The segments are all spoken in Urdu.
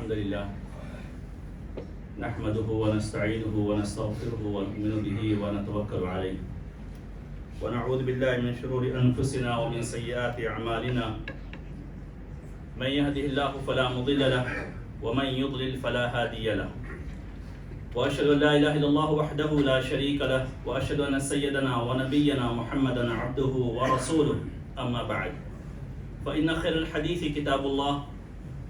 الحمد لله نحمده ونستعينه ونستغفره ونؤمن به ونتوكل عليه ونعوذ بالله من شرور أنفسنا ومن سيئات أعمالنا من يهده الله فلا مضل له ومن يضلل فلا هادي له وأشهد أن لا إله إلا الله وحده لا شريك له وأشهد أن سيدنا ونبينا محمدا عبده ورسوله أما بعد فإن خير الحديث كتاب الله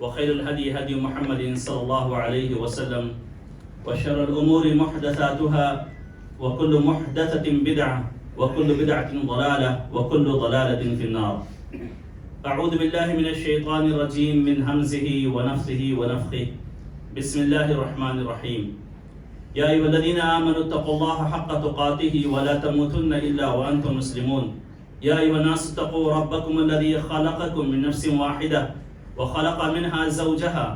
وخير الهدي هدي محمد صلى الله عليه وسلم وشر الأمور محدثاتها وكل محدثة بدعة وكل بدعة ضلالة وكل ضلالة في النار. أعوذ بالله من الشيطان الرجيم من همزه ونفثه ونفخه. بسم الله الرحمن الرحيم. يا أيها الذين آمنوا اتقوا الله حق تقاته ولا تموتن إلا وأنتم مسلمون. يا أيها الناس اتقوا ربكم الذي خلقكم من نفس واحدة وخلق منها زوجها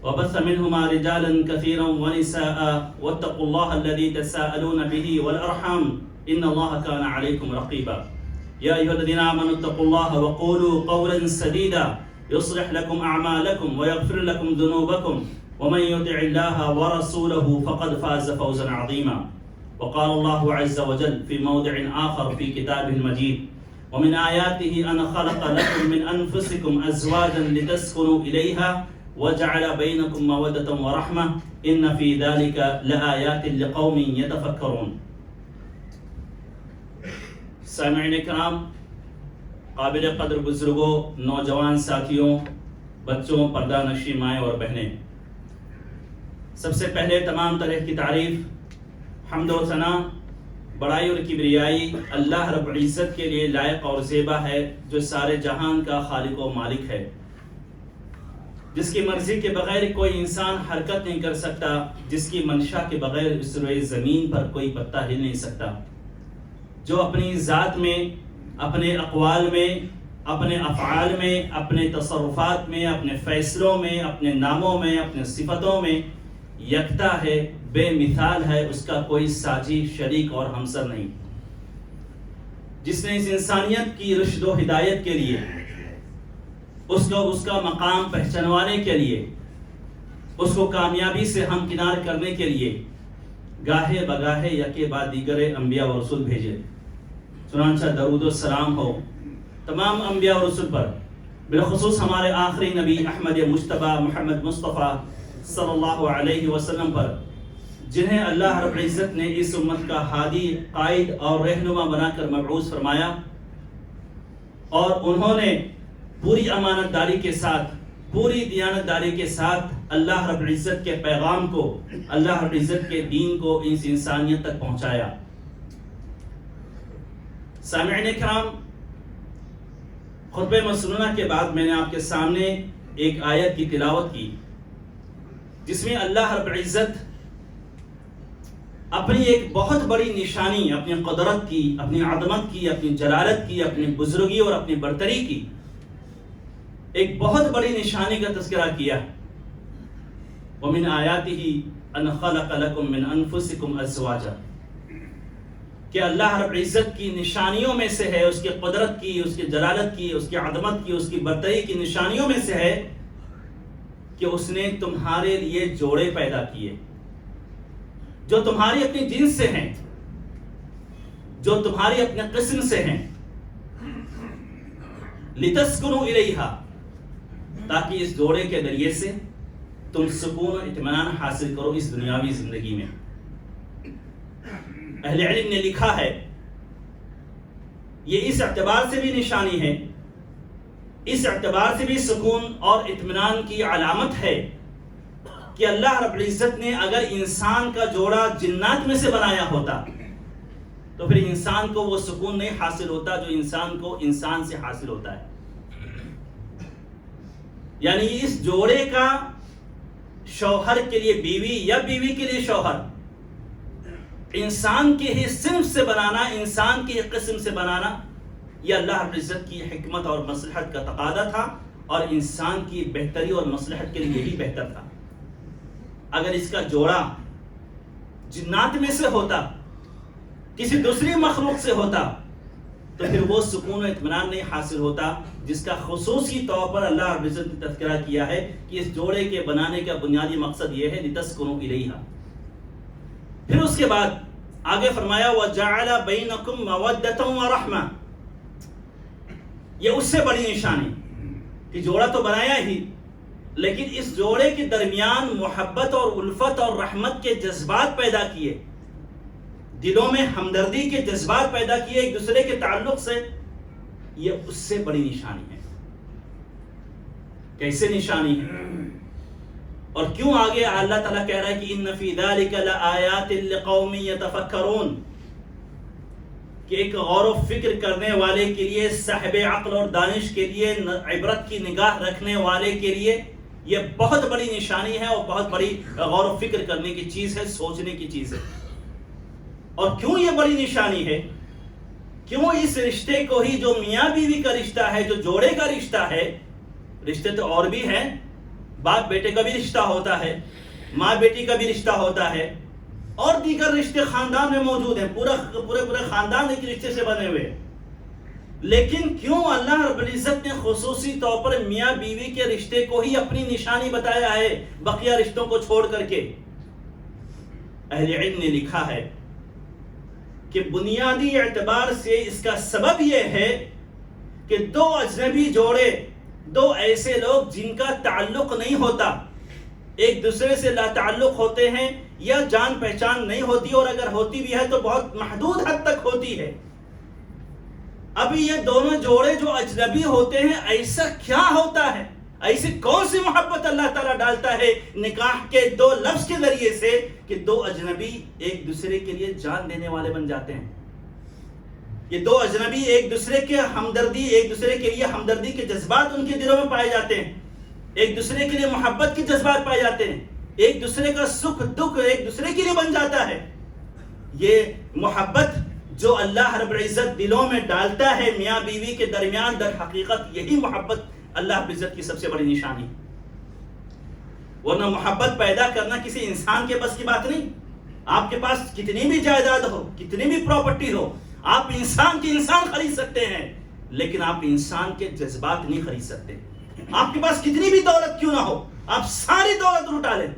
وبث منهما رجالا كثيرا ونساء واتقوا الله الذي تساءلون به والأرحام إن الله كان عليكم رقيبا. يا أيها الذين آمنوا اتقوا الله وقولوا قولا سديدا يصلح لكم أعمالكم ويغفر لكم ذنوبكم ومن يطع الله ورسوله فقد فاز فوزا عظيما. وقال الله عز وجل في موضع آخر في كتابه المجيد ومن آياته أن خلق لكم من أنفسكم أزواجا لتسكنوا إليها وجعل بينكم مودة ورحمة إن في ذلك لآيات لقوم يتفكرون. سامعین کرام، قابل قدر بزرگوں، نوجوان ساتھیوں، بچوں، پردہ نشی مائیں اور بہنیں، سب سے پہلے تمام طرح کی تعریف، حمد و ثنا، بڑائی اور کبریائی اللہ رب العزت کے لیے لائق اور زیبا ہے، جو سارے جہان کا خالق و مالک ہے، جس کی مرضی کے بغیر کوئی انسان حرکت نہیں کر سکتا، جس کی منشا کے بغیر اس روئے زمین پر کوئی پتا ہل نہیں سکتا، جو اپنی ذات میں، اپنے اقوال میں، اپنے افعال میں، اپنے تصرفات میں، اپنے فیصلوں میں، اپنے ناموں میں، اپنے صفتوں میں یکتا ہے، بے مثال ہے، اس کا کوئی ساجی، شریک اور ہمسر نہیں، جس نے اس انسانیت کی رشد و ہدایت کے لیے، اس کا مقام پہچانوانے کے لیے، اس کو کامیابی سے ہمکنار کرنے کے لیے گاہے بگاہے یکے بعد دیگر انبیاء و رسول بھیجے. چنانچہ درود و سلام ہو تمام انبیاء و رسول پر، بالخصوص ہمارے آخری نبی احمد مجتبی محمد مصطفیٰ صلی اللہ علیہ وسلم پر، جنہیں اللہ رب العزت نے اس امت کا ہادی، قائد اور رہنما بنا کر مبعوث فرمایا، اور انہوں نے پوری امانت داری کے ساتھ، پوری دیانت داری کے ساتھ اللہ رب العزت کے پیغام کو، اللہ رب العزت کے دین کو اس انسانیت تک پہنچایا. سامعین کرام، خطبہ مسنونہ کے بعد میں نے آپ کے سامنے ایک آیت کی تلاوت کی، جس میں اللہ رب العزت اپنی ایک بہت بڑی نشانی، اپنی قدرت کی، اپنی عظمت کی، اپنی جلالت کی، اپنی بزرگی اور اپنی برتری کی ایک بہت بڑی نشانی کا تذکرہ کیا. وَمِنْ آيَاتِهِ أَنْ خَلَقَ لَكُم مِّنْ أَنفُسِكُمْ أَزْوَاجًا، کہ اللہ رب العزت کی نشانیوں میں سے ہے، اس کی قدرت کی، اس کی جلالت کی، اس کی عظمت کی، اس کی برتری کی نشانیوں میں سے ہے کہ اس نے تمہارے لیے جوڑے پیدا کیے، جو تمہاری اپنی جنس سے ہیں، جو تمہاری اپنے قسم سے ہیں، لِتَسْكُنُوا إِلَيْهَا، تاکہ اس جوڑے کے ذریعے سے تم سکون و اطمینان حاصل کرو اس دنیاوی زندگی میں. اہل علم نے لکھا ہے، یہ اس اعتبار سے بھی نشانی ہے، اس اعتبار سے بھی سکون اور اطمینان کی علامت ہے کہ اللہ رب العزت نے اگر انسان کا جوڑا جنات میں سے بنایا ہوتا تو پھر انسان کو وہ سکون نہیں حاصل ہوتا جو انسان کو انسان سے حاصل ہوتا ہے. یعنی اس جوڑے کا شوہر کے لیے بیوی یا بیوی کے لیے شوہر، انسان کے ہی صنف سے بنانا، انسان کی ہی قسم سے بنانا، یہ اللہ رب العزت کی حکمت اور مصلحت کا تقاضا تھا، اور انسان کی بہتری اور مصلحت کے لیے یہی بہتر تھا. اگر اس کا جوڑا جنات میں سے ہوتا، کسی دوسری مخلوق سے ہوتا، تو پھر وہ سکون و اطمینان نہیں حاصل ہوتا جس کا خصوصی طور پر اللہ رب العزت نے تذکرہ کیا ہے کہ اس جوڑے کے بنانے کا بنیادی مقصد یہ ہے لِتَسْكُنُوا إِلَيْهَا۔ پھر اس کے بعد آگے فرمایا وَجَعَلَ بَيْنَكُمْ مَوَدَّةً وَرَحْمَةً۔ یہ اس سے بڑی نشانی کہ جوڑا تو بنایا ہی، لیکن اس جوڑے کے درمیان محبت اور الفت اور رحمت کے جذبات پیدا کیے، دلوں میں ہمدردی کے جذبات پیدا کیے ایک دوسرے کے تعلق سے، یہ اس سے بڑی نشانی ہے۔ کیسے نشانی ہے اور کیوں آگے اللہ تعالیٰ کہہ رہا ہے کہ ان فی ذلک لآیات لقوم یتفکرون، کہ ایک غور و فکر کرنے والے کے لیے، صاحب عقل اور دانش کے لیے، عبرت کی نگاہ رکھنے والے کے لیے یہ بہت بڑی نشانی ہے اور بہت بڑی غور و فکر کرنے کی چیز ہے، سوچنے کی چیز ہے۔ اور کیوں یہ بڑی نشانی ہے؟ کیوں اس رشتے کو ہی جو میاں بیوی کا رشتہ ہے، جو جوڑے کا رشتہ ہے، رشتے تو اور بھی ہیں، باپ بیٹے کا بھی رشتہ ہوتا ہے، ماں بیٹی کا بھی رشتہ ہوتا ہے، اور دیگر رشتے خاندان میں موجود ہیں، پورے خاندان ایک رشتے سے بنے ہوئے، لیکن کیوں اللہ رب العزت نے خصوصی طور پر میاں بیوی کے رشتے کو ہی اپنی نشانی بتایا ہے بقیہ رشتوں کو چھوڑ کر کے؟ اہل علم نے لکھا ہے کہ بنیادی اعتبار سے اس کا سبب یہ ہے کہ دو اجنبی جوڑے، دو ایسے لوگ جن کا تعلق نہیں ہوتا، ایک دوسرے سے لا تعلق ہوتے ہیں یا جان پہچان نہیں ہوتی، اور اگر ہوتی بھی ہے تو بہت محدود حد تک ہوتی ہے۔ ابھی یہ دونوں جوڑے جو اجنبی ہوتے ہیں، ایسا کیا ہوتا ہے، ایسی کون سی محبت اللہ تعالیٰ ڈالتا ہے نکاح کے دو لفظ کے ذریعے سے کہ دو اجنبی ایک دوسرے کے لیے جان دینے والے بن جاتے ہیں؟ یہ دو اجنبی ایک دوسرے کے ہمدردی، ایک دوسرے کے لیے ہمدردی کے جذبات ان کے دلوں میں پائے جاتے ہیں، ایک دوسرے کے لیے محبت کے جذبات پائے جاتے ہیں، ایک دوسرے کا سکھ دکھ ایک دوسرے کے لیے بن جاتا ہے۔ یہ محبت جو اللہ رب العزت دلوں میں ڈالتا ہے میاں بیوی کے درمیان، در حقیقت یہی محبت اللہ رب العزت کی سب سے بڑی نشانی۔ ورنہ محبت پیدا کرنا کسی انسان کے بس کی بات نہیں۔ آپ کے پاس کتنی بھی جائیداد ہو، کتنی بھی پراپرٹی ہو، آپ انسان کے انسان خرید سکتے ہیں، لیکن آپ انسان کے جذبات نہیں خرید سکتے۔ آپ کے پاس کتنی بھی دولت کیوں نہ ہو، آپ ساری دولت لٹا لیں،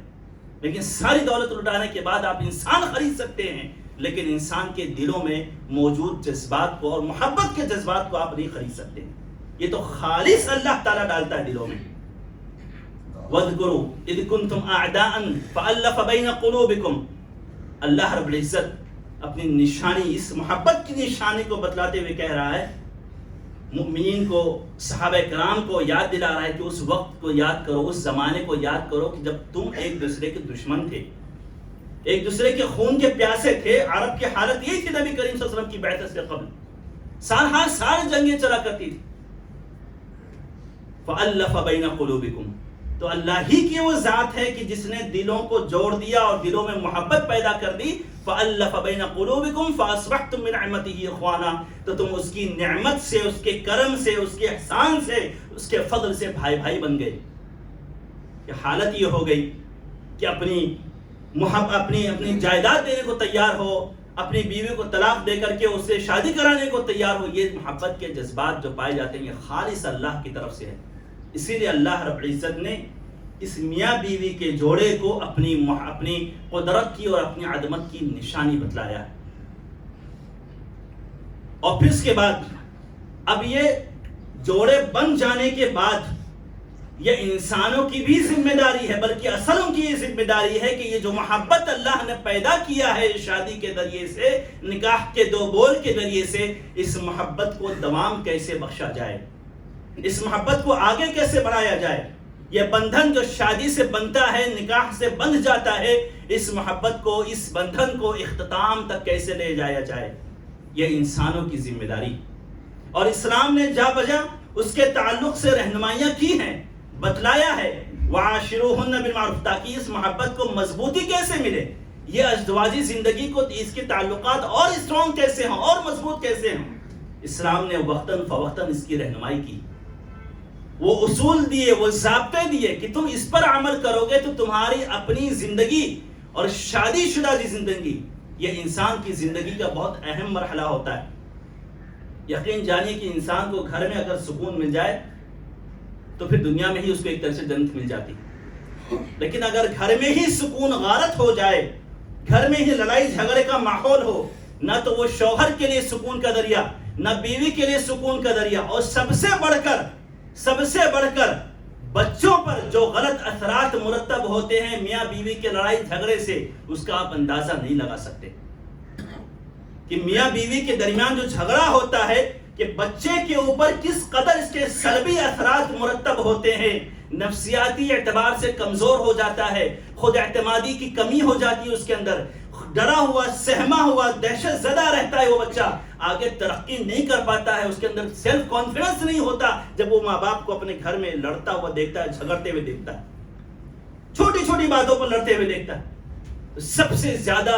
لیکن ساری دولت لٹانے کے بعد آپ انسان خرید سکتے ہیں، لیکن انسان کے دلوں میں موجود جذبات کو اور محبت کے جذبات کو آپ نہیں خرید سکتے۔ یہ تو خالص اللہ تعالیٰ ڈالتا ہے دلوں میں۔ وَاذْكُرُوا إِذْ كُنْتُمْ أَعْدَاءً فَأَلَّفَ بَيْنَ قُلُوبِكُمْ۔ اللہ رب العزت اپنی نشانی، اس محبت کی نشانی کو بتلاتے ہوئے کہہ رہا ہے، مؤمنین کو، صحابہ کرام کو یاد دلا رہا ہے کہ اس وقت کو یاد کرو، اس زمانے کو یاد کرو کہ جب تم ایک دوسرے کے دشمن تھے، ایک دوسرے کے خون کے پیاسے تھے۔ عرب کی حالت یہی تھی نبی کریم صلی اللہ علیہ وسلم کی بعثت سے قبل، سال جنگیں چلا کرتی تھی۔ فَأَلَّفَ بَيْنَ قُلُوبِكُمْ، تو اللہ ہی کی وہ ذات ہے کہ جس نے دلوں کو جوڑ دیا اور دلوں میں محبت پیدا کر دی۔ فَأَلَّفَ بَيْنَ قُلُوبِكُمْ فَأَصْبَحْتُمْ بِنِعْمَتِهِ إِخْوَانًا، تو تم اس کی نعمت سے، اس کے کرم سے، اس کے احسان سے، اس کے فضل سے بھائی بھائی بن گئے۔ کہ حالت یہ ہو گئی کہ اپنی جائیداد دینے کو تیار ہو، اپنی بیوی کو طلاق دے کر کے اس سے شادی کرانے کو تیار ہو۔ یہ محبت کے جذبات جو پائے جاتے ہیں یہ خالص اللہ کی طرف سے ہے۔ اسی لیے اللہ رب العزت نے اس میاں بیوی کے جوڑے کو اپنی قدرت کی اور اپنی عظمت کی نشانی بتلایا ہے۔ اور پھر اس کے بعد اب یہ جوڑے بن جانے کے بعد یہ انسانوں کی بھی ذمہ داری ہے، بلکہ اصل ان کی یہ ذمہ داری ہے کہ یہ جو محبت اللہ نے پیدا کیا ہے شادی کے ذریعے سے، نکاح کے دو بول کے ذریعے سے، اس محبت کو دوام کیسے بخشا جائے، اس محبت کو آگے کیسے بڑھایا جائے۔ یہ بندھن جو شادی سے بنتا ہے، نکاح سے بندھ جاتا ہے، اس محبت کو، اس بندھن کو اختتام تک کیسے لے جایا جائے، یہ انسانوں کی ذمہ داری۔ اور اسلام نے جا بجا اس کے تعلق سے رہنمائیاں کی ہیں، بتلایا ہے وَعَاشِرُوهُنَّ بِالْمَعْرُوفِ، تاکہ اس محبت کو مضبوطی کیسے ملے، یہ ازدواجی زندگی کو، اس کے تعلقات اور اسٹرانگ کیسے ہوں اور مضبوط کیسے ہوں۔ اسلام نے وقتاً فوقتاً اس کی رہنمائی کی، وہ اصول دیے، وہ ضابطے دیے کہ تم اس پر عمل کرو گے تو تمہاری اپنی زندگی اور شادی شدہ زندگی، یہ انسان کی زندگی کا بہت اہم مرحلہ ہوتا ہے۔ یقین جانیے کہ انسان کو گھر میں اگر سکون مل جائے تو پھر دنیا میں ہی اس کو ایک طرح سے جنت مل جاتی. لیکن اگر گھر میں ہی سکون غارت ہو جائے، گھر میں ہی لڑائی جھگڑے کا ماحول ہو، نہ تو وہ شوہر کے لیے سکون کا ذریعہ، نہ بیوی کے لیے سکون کا ذریعہ، اور سب سے بڑھ کر بچوں پر جو غلط اثرات مرتب ہوتے ہیں میاں بیوی کے لڑائی جھگڑے سے، اس کا آپ اندازہ نہیں لگا سکتے کہ میاں بیوی کے درمیان جو جھگڑا ہوتا ہے کہ بچے کے اوپر کس قدر اس کے سلبی اثرات مرتب ہوتے ہیں. نفسیاتی اعتبار سے کمزور ہو جاتا ہے، خود اعتمادی کی کمی ہو جاتی ہے اس کے اندر، ڈرا ہوا سہما ہوا دہشت زدہ رہتا ہے وہ بچہ، آگے ترقی نہیں کر پاتا ہے، اس کے اندر سیلف کانفیڈنس نہیں ہوتا جب وہ ماں باپ کو اپنے گھر میں لڑتا ہوا دیکھتا ہے، جھگڑتے ہوئے دیکھتا ہے، چھوٹی چھوٹی باتوں پر لڑتے ہوئے دیکھتا ہے. سب سے زیادہ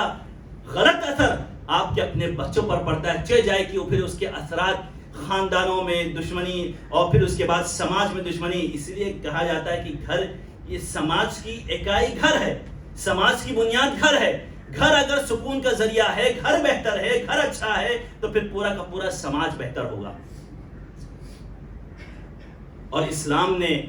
غلط اثر آپ کے اپنے بچوں پر پڑتا ہے، چہ جائے کہ وہ پھر اس کے اثرات خاندانوں میں دشمنی اور پھر اس کے بعد سماج میں دشمنی. اس لیے کہا جاتا ہے کہ گھر یہ سماج کی اکائی گھر ہے، سماج کی بنیاد گھر ہے. گھر اگر سکون کا ذریعہ ہے، گھر بہتر ہے، گھر اچھا ہے، تو پھر پورا کا پورا سماج بہتر ہوگا. اور اسلام نے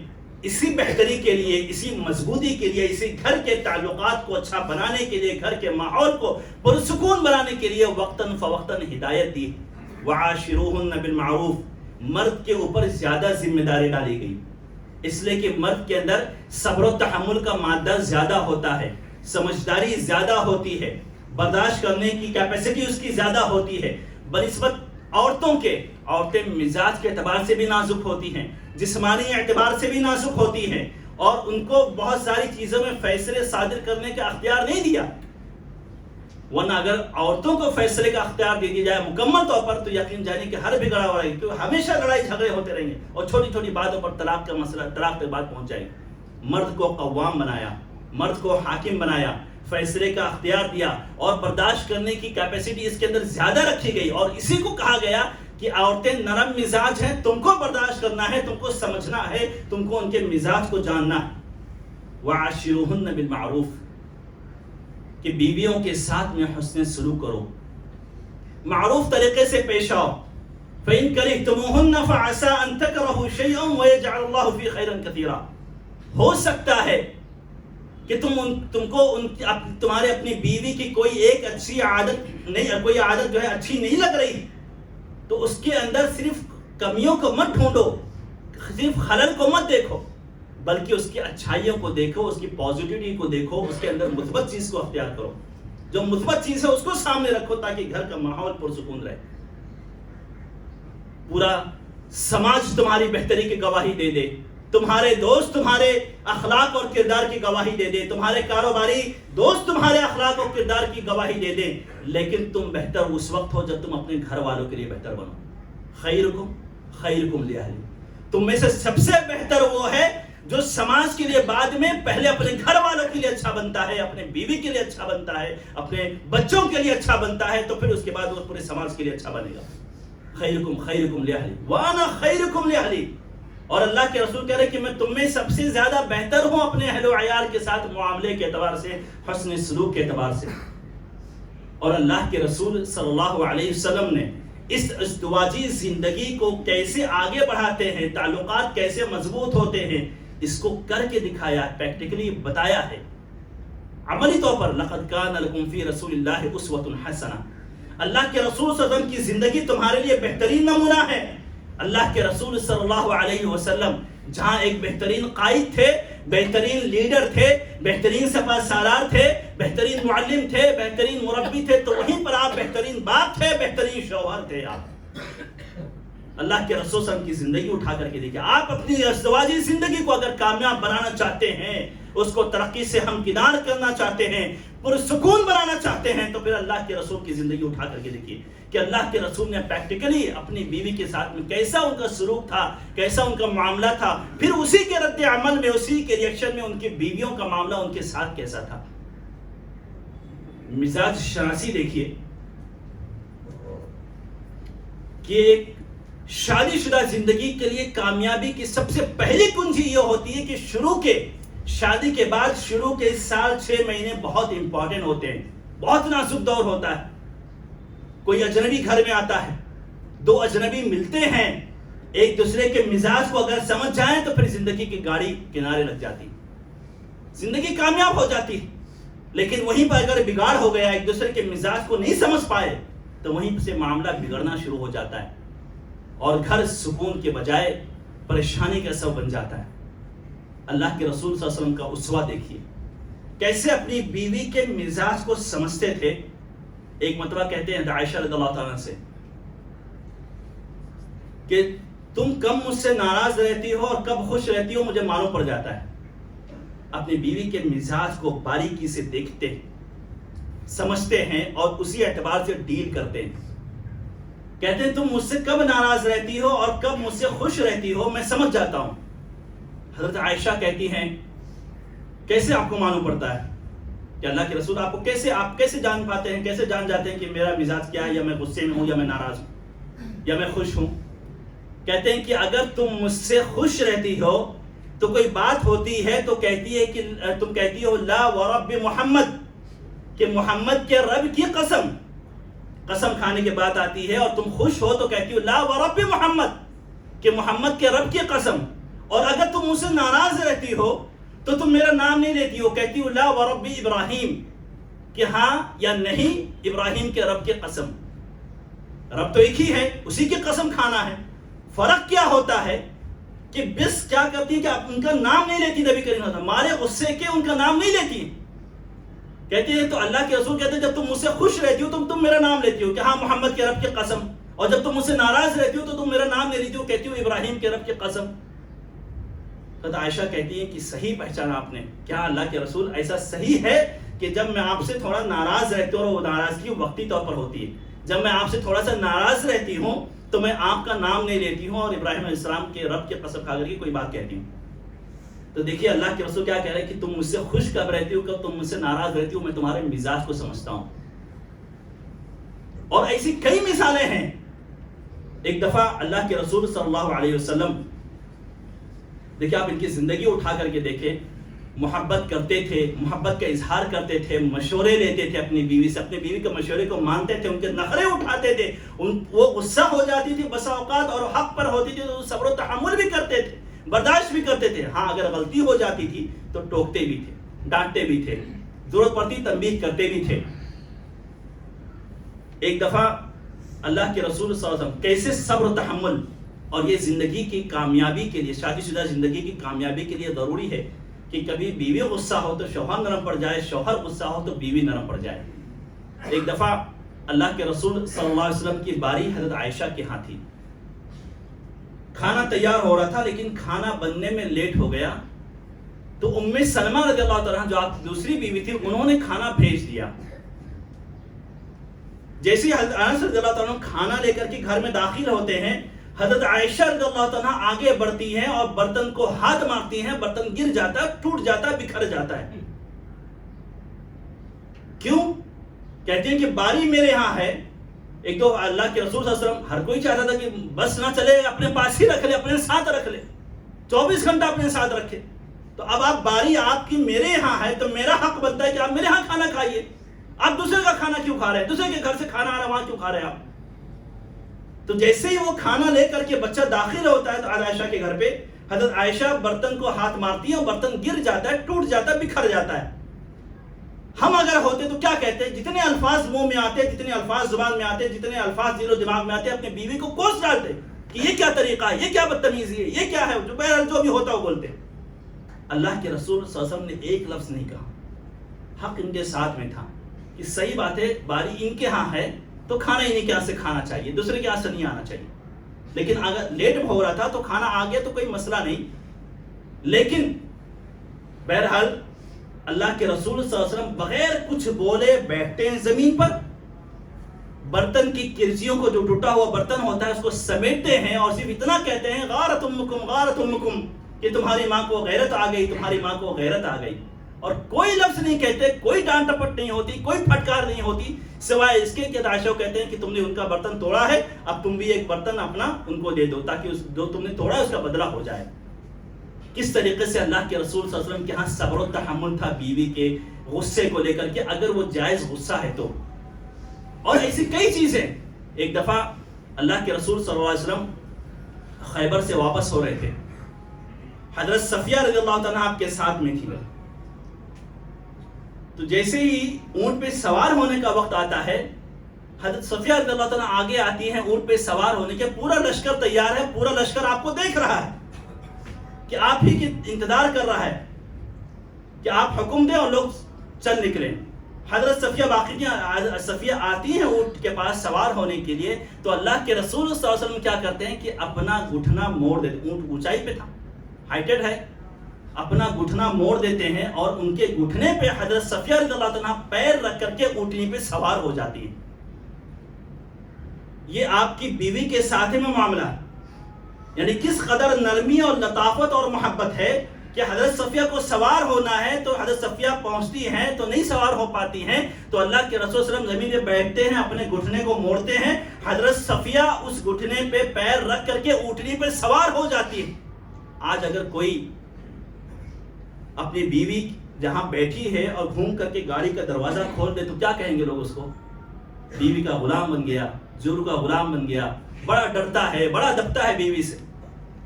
اسی بہتری کے لیے، اسی مضبوطی کے لیے، اسی گھر کے تعلقات کو اچھا بنانے کے لیے، گھر کے ماحول کو پرسکون بنانے کے لیے وقتاً فوقتاً ہدایت دی. وعاشروہن بالمعروف، مرد کے اوپر زیادہ ذمہ داری ڈالی گئی، اس لیے کہ مرد کے اندر صبر و تحمل کا مادہ زیادہ ہوتا ہے، سمجھداری زیادہ ہوتی ہے، برداشت کرنے کی کیپیسٹی اس کی زیادہ ہوتی ہے بنسبت عورتوں کے. عورتیں مزاج کے اعتبار سے بھی نازک ہوتی ہیں، جسمانی اعتبار سے بھی نازک ہوتی ہیں، اور ان کو بہت ساری چیزوں میں فیصلے صادر کرنے کا اختیار نہیں دیا. ورنہ اگر عورتوں کو فیصلے کا اختیار دے دیا جائے مکمل طور پر تو یقین جانے کہ ہر بگڑا ہوا ہے، کیونکہ ہمیشہ لڑائی جھگڑے ہوتے رہیں گے اور چھوٹی چھوٹی باتوں پر طلاق کا مسئلہ، طلاق تک بات پہنچ جائے گی. مرد کو قوام بنایا، مرد کو حاکم بنایا، فیصلے کا اختیار دیا، اور برداشت کرنے کی کیپیسٹی اس کے اندر زیادہ رکھی گئی. اور اسی کو کہا گیا کہ عورتیں نرم مزاج ہیں، تم کو برداشت کرنا ہے، تم کو سمجھنا ہے، تم کو ان کے مزاج کو جاننا ہے. وعاشروہن بالمعروف، کہ بیویوں کے ساتھ میں حسن سلوک کرو، معروف طریقے سے پیش آؤ. فَإِن كَرِهْتُمُوهُنَّ فَعَسَىٰ أَن تَكْرَهُوا شَيْئًا وَيَجْعَلَ اللَّهُ فِيهِ خَيْرًا كَثِيرًا. ہو سکتا ہے کہ تم کو تمہارے اپنی بیوی کی کوئی ایک اچھی عادت نہیں، کوئی عادت جو ہے اچھی نہیں لگ رہی، تو اس کے اندر صرف کمیوں کو مت ڈھونڈو، صرف خلل کو مت دیکھو، بلکہ اس کی اچھائیوں کو دیکھو، اس کی پازیٹیوٹی کو دیکھو، اس کے اندر مثبت چیز کو اختیار کرو. جو مثبت چیز ہے اس کو سامنے رکھو تاکہ گھر کا ماحول پرسکون رہے. پورا سماج تمہاری بہتری کی گواہی دے دے، تمہارے دوست تمہارے اخلاق اور کردار کی گواہی دے دے، تمہارے کاروباری دوست تمہارے اخلاق اور کردار کی گواہی دے دیں، لیکن تم بہتر اس وقت ہو جب تم اپنے گھر والوں کے لیے بہتر بنو. خیرکم لأہلی، تم میں سے سب سے بہتر وہ ہے جو سماج کے لیے بعد میں پہلے اپنے گھر والوں کے لیے اچھا بنتا ہے، اپنے بیوی کے لیے اچھا بنتا ہے، اپنے بچوں کے لیے اچھا بنتا ہے، تو پھر اس کے بعد وہ پورے سماج کے لیے اچھا بنے گا. خیرکم لأہلی وانا خیرکم لأہلی. اور اللہ کے رسول کہہ رہے کہ میں تم میں سب سے زیادہ بہتر ہوں اپنے اہل و عیال کے ساتھ معاملے کے اعتبار سے، حسن سلوک کے اعتبار سے. اور اللہ کے رسول صلی اللہ علیہ وسلم نے اس ازدواجی زندگی کو کیسے آگے بڑھاتے ہیں، تعلقات کیسے مضبوط ہوتے ہیں، اس کو کر کے دکھایا، پریکٹیکلی بتایا ہے عملی طور پر. لقد کان لکم فی رسول اللہ اسوۃ حسنہ، اللہ کے رسول صلی اللہ علیہ وسلم کی زندگی تمہارے لیے بہترین نمونہ ہے. اللہ کے رسول صلی اللہ علیہ وسلم جہاں ایک بہترین قائد تھے، بہترین لیڈر تھے، بہترین سپہ سالار تھے، بہترین معلم تھے، بہترین مربی تھے، تو وہیں پر آپ بہترین باپ تھے، بہترین شوہر تھے. آپ اللہ کے رسول صلی اللہ علیہ وسلم کی زندگی اٹھا کر کے دیکھیں. آپ اپنی ازدواجی زندگی کو اگر کامیاب بنانا چاہتے ہیں، اس کو ترقی سے ہمکنار کرنا چاہتے ہیں، پرسکون بنانا چاہتے ہیں، تو پھر اللہ کے رسول کی زندگی اٹھا کر کے دیکھیے کہ اللہ کے رسول نے پریکٹیکلی اپنی بیوی کے ساتھ میں کیسا ان کا سلوک تھا، کیسا ان کا معاملہ تھا، پھر اسی کے رد عمل میں، اسی کے ریئیکشن میں ان کی بیویوں کا معاملہ ان کے ساتھ کیسا تھا. مزاج شناسی دیکھیے کہ ایک شادی شدہ زندگی کے لیے کامیابی کی سب سے پہلی کنجی یہ ہوتی ہے کہ شادی کے بعد شروع کے سال 6 مہینے بہت امپورٹنٹ ہوتے ہیں، بہت نازک دور ہوتا ہے. کوئی اجنبی گھر میں آتا ہے، دو اجنبی ملتے ہیں، ایک دوسرے کے مزاج کو اگر سمجھ جائیں تو پھر زندگی کی گاڑی کنارے لگ جاتی، زندگی کامیاب ہو جاتی. لیکن وہیں پر اگر بگاڑ ہو گیا، ایک دوسرے کے مزاج کو نہیں سمجھ پائے، تو وہیں سے معاملہ بگڑنا شروع ہو جاتا ہے اور گھر سکون کے بجائے پریشانی کا سبب بن جاتا ہے. اللہ کے رسول صلی اللہ علیہ وسلم کا اسوہ دیکھیے، کیسے اپنی بیوی کے مزاج کو سمجھتے تھے. ایک مرتبہ کہتے ہیں عائشہ رضی اللہ تعالیٰ سے کہ تم کب مجھ سے ناراض رہتی ہو اور کب خوش رہتی ہو مجھے معلوم پڑ جاتا ہے. اپنی بیوی کے مزاج کو باریکی سے دیکھتے ہیں، سمجھتے ہیں اور اسی اعتبار سے ڈیل کرتے ہیں. کہتے ہیں تم مجھ سے کب ناراض رہتی ہو اور کب مجھ سے خوش رہتی ہو میں سمجھ جاتا ہوں. حضرت عائشہ کہتی ہیں کیسے آپ کو معلوم پڑتا ہے کہ اللہ کے رسول آپ کیسے جان پاتے ہیں، کیسے جان جاتے ہیں کہ میرا مزاج کیا ہے، یا میں غصے میں ہوں یا میں ناراض ہوں یا میں خوش ہوں. کہتے ہیں کہ اگر تم مجھ سے خوش رہتی ہو تو کوئی بات ہوتی ہے تو کہتی ہے کہ تم کہتی ہو لا ورب محمد، کہ محمد کے رب کی قسم کھانے کے بعد آتی ہے. اور تم خوش ہو تو کہتی ہو لا ورب محمد، کہ محمد کے رب کی قسم. اور اگر تم مجھ سے ناراض رہتی ہو تو تم میرا نام نہیں لیتی ہو، کہتی ہو لا ورب ابراہیم، کہ ہاں یا نہیں ابراہیم کے رب کی قسم. رب تو ایک ہی ہے، اسی کی قسم کھانا ہے. فرق کیا ہوتا ہے کہ بس کیا کرتی ہے کہ ان کا نام نہیں لیتی، نبی کریم صلی اللہ علیہ وسلم مارے غصے کے ان کا نام نہیں لیتی. کہتے ہیں تو اللہ کے رسول کہتے ہیں جب تم مجھ سے خوش رہتی ہو تم میرا نام لیتی ہو کہ ہاں محمد کے رب کی قسم، اور جب تم مجھ سے ناراض رہتی ہو تو تم میرا نام نہیں لیتی ہو، کہتی ہو ابراہیم کے رب کی قسم. حضرت عائشہ کہتی ہے کہ صحیح پہچانا آپ نے. کیا اللہ کے رسول ایسا صحیح ہے کہ جب میں آپ سے تھوڑا ناراض رہتی ہوں اور وہ ناراضگی وقتی طور پر ہوتی ہے، جب میں آپ سے تھوڑا سا ناراض رہتی ہوں تو میں آپ کا نام نہیں لیتی ہوں اور ابراہیم علیہ السلام کے رب کی قسم کھا کر کے کوئی بات کہتی ہوں. تو دیکھیے اللہ کے رسول کیا کہہ رہے ہیں کہ تم مجھ سے خوش کب رہتی ہو، کب تم مجھ سے ناراض رہتی ہو، میں تمہارے مزاج کو سمجھتا ہوں. اور ایسی کئی مثالیں ہیں. ایک دفعہ اللہ کے رسول صلی اللہ علیہ وسلم، دیکھیں آپ ان کی زندگی اٹھا کر کے دیکھیں، محبت کرتے تھے، محبت کا اظہار کرتے تھے، مشورے لیتے تھے اپنی بیوی سے، اپنی بیوی کے مشورے کو مانتے تھے، ان کے نخرے اٹھاتے تھے، وہ غصہ ہو جاتی تھی بسا اوقات اور حق پر ہوتی تھی تو صبر و تحمل بھی کرتے تھے، برداشت بھی کرتے تھے. ہاں اگر غلطی ہو جاتی تھی تو ٹوکتے بھی تھے، ڈانٹتے بھی تھے، ضرورت پڑتی تنبیہ کرتے بھی تھے. ایک دفعہ اللہ کے رسول صلی اللہ علیہ وسلم کیسے صبر و تحمل، اور یہ زندگی کی کامیابی کے لیے، شادی شدہ زندگی کی کامیابی کے لیے ضروری ہے کہ کبھی بیوی غصہ ہو تو شوہر نرم پڑ جائے، شوہر غصہ ہو تو بیوی نرم پڑ جائے. ایک دفعہ اللہ کے رسول صلی اللہ علیہ وسلم کی باری حضرت عائشہ کے ہاں تھی. کھانا تیار ہو رہا تھا لیکن کھانا بننے میں لیٹ ہو گیا تو ام سلمہ رضی اللہ تعالیٰ جو آپ دوسری بیوی تھی انہوں نے کھانا بھیج دیا. جیسے حضرت انس رضی اللہ تعالیٰ کھانا لے کر کے گھر میں داخل ہوتے ہیں، حضرت عائشہ رضی اللہ تعالیٰ آگے بڑھتی ہیں اور برتن کو ہاتھ مارتی ہیں، برتن گر جاتا ہے، ٹوٹ جاتا ہے، بکھر جاتا ہے. کیوں؟ کہتے ہیں کہ باری میرے ہاں ہے. ایک تو اللہ کے رسول صلی اللہ علیہ وسلم ہر کوئی چاہتا تھا کہ بس نہ چلے، اپنے پاس ہی رکھ لے، اپنے ساتھ رکھ لے، 24 گھنٹہ اپنے ساتھ رکھے. تو اب آپ باری آپ کی میرے ہاں ہے تو میرا حق بنتا ہے کہ آپ میرے ہاں کھانا کھائیے. آپ دوسرے کا کھانا کیوں کھا رہے ہیں؟ دوسرے کے گھر سے کھانا آ رہا وہاں کیوں کھا رہے ہیں آپ؟ تو جیسے ہی وہ کھانا لے کر کے بچہ داخل ہوتا ہے تو عائشہ کے گھر پہ، حضرت عائشہ برتن کو ہاتھ مارتی ہے اور برتن گر جاتا ہے، ٹوٹ جاتا ہے، بکھر جاتا ہے. ہم اگر ہوتے تو کیا کہتے ہیں؟ جتنے الفاظ منہ میں آتے، جتنے الفاظ زبان میں آتے، جتنے الفاظ دل و دماغ میں آتے، اپنی بیوی کو کوس ڈالتے کہ یہ کیا طریقہ ہے، یہ کیا بدتمیزی ہے، یہ کیا ہے، جو بہرحال جو بھی ہوتا وہ بولتے. اللہ کے رسول صلی اللہ علیہ وسلم نے ایک لفظ نہیں کہا. حق ان کے ساتھ میں تھا کہ صحیح بات ہے، باری ان کے ہاں ہے تو کھانا انہیں کے ہاں سے کھانا چاہیے، دوسرے کے ہاں سے نہیں آنا چاہیے. لیکن اگر لیٹ ہو رہا تھا تو کھانا آ گیا تو کوئی مسئلہ نہیں. لیکن بہرحال اللہ کے رسول صلی اللہ علیہ وسلم بغیر کچھ بولے بیٹھتے ہیں زمین پر، برتن کی کرچیوں کو، جو ٹوٹا ہوا برتن ہوتا ہے اس کو سمیٹتے ہیں اور صرف اتنا کہتے ہیں غارت امکم غارت امکم، کہ تمہاری ماں کو غیرت آ گئی، تمہاری ماں کو غیرت آ گئی. اور کوئی لفظ نہیں کہتے، کوئی ڈانٹ ٹپٹ نہیں ہوتی، کوئی پھٹکار نہیں ہوتی، سوائے اس کے کہ عائشہ کہتے ہیں کہ تم نے ان کا برتن توڑا ہے، اب تم بھی ایک برتن اپنا ان کو دے دو تاکہ جو تم نے توڑا اس کا بدلہ ہو جائے. کس طریقے سے اللہ کے رسول صلی اللہ علیہ وسلم کے ہاں صبر و تحمل تھا بیوی کے غصے کو لے کر کے، اگر وہ جائز غصہ ہے تو. اور ایسی کئی چیزیں. ایک دفعہ اللہ کے رسول صلی اللہ علیہ وسلم خیبر سے واپس ہو رہے تھے. حضرت صفیہ رضی اللہ تعالیٰ آپ کے ساتھ میں تھی. تو جیسے ہی اونٹ پہ سوار ہونے کا وقت آتا ہے، حضرت صفیہ رضی اللہ تعالیٰ آگے آتی ہیں اونٹ پہ سوار ہونے کے. پورا لشکر تیار ہے، پورا لشکر آپ کو دیکھ رہا ہے کہ آپ ہی کی انتظار کر رہا ہے کہ آپ حکم دیں اور لوگ چل نکلیں. حضرت صفیہ آتی ہیں اونٹ کے پاس سوار ہونے کے لیے، تو اللہ کے رسول صلی اللہ علیہ وسلم کیا کرتے ہیں کہ اپنا گھٹنا موڑ دیتے. اونٹ اونچائی پہ تھا، ہائٹڈ ہے، اپنا گھٹنا موڑ دیتے ہیں اور ان کے گھٹنے پہ حضرت صفیہ رضی اللہ عنہ پیر رکھ کر کے اونٹنی پہ سوار ہو جاتی ہیں. یہ آپ کی بیوی کے ساتھ میں معاملہ ہے. یعنی کس قدر نرمی اور لطافت اور محبت ہے کہ حضرت صفیہ کو سوار ہونا ہے تو حضرت صفیہ پہنچتی ہیں تو نہیں سوار ہو پاتی ہیں، تو اللہ کے رسول صلی اللہ علیہ وسلم زمین پہ بیٹھتے ہیں، اپنے گھٹنے کو موڑتے ہیں، حضرت صفیہ اس گھٹنے پہ پیر رکھ کر کے اونٹنی پہ سوار ہو جاتی ہے. آج اگر کوئی اپنی بیوی جہاں بیٹھی ہے اور گھوم کر کے گاڑی کا دروازہ کھول دے تو کیا کہیں گے لوگ؟ اس کو بیوی کا غلام بن گیا، جور کا غلام بن گیا، بڑا ڈرتا ہے، بڑا دبتا ہے بیوی سے.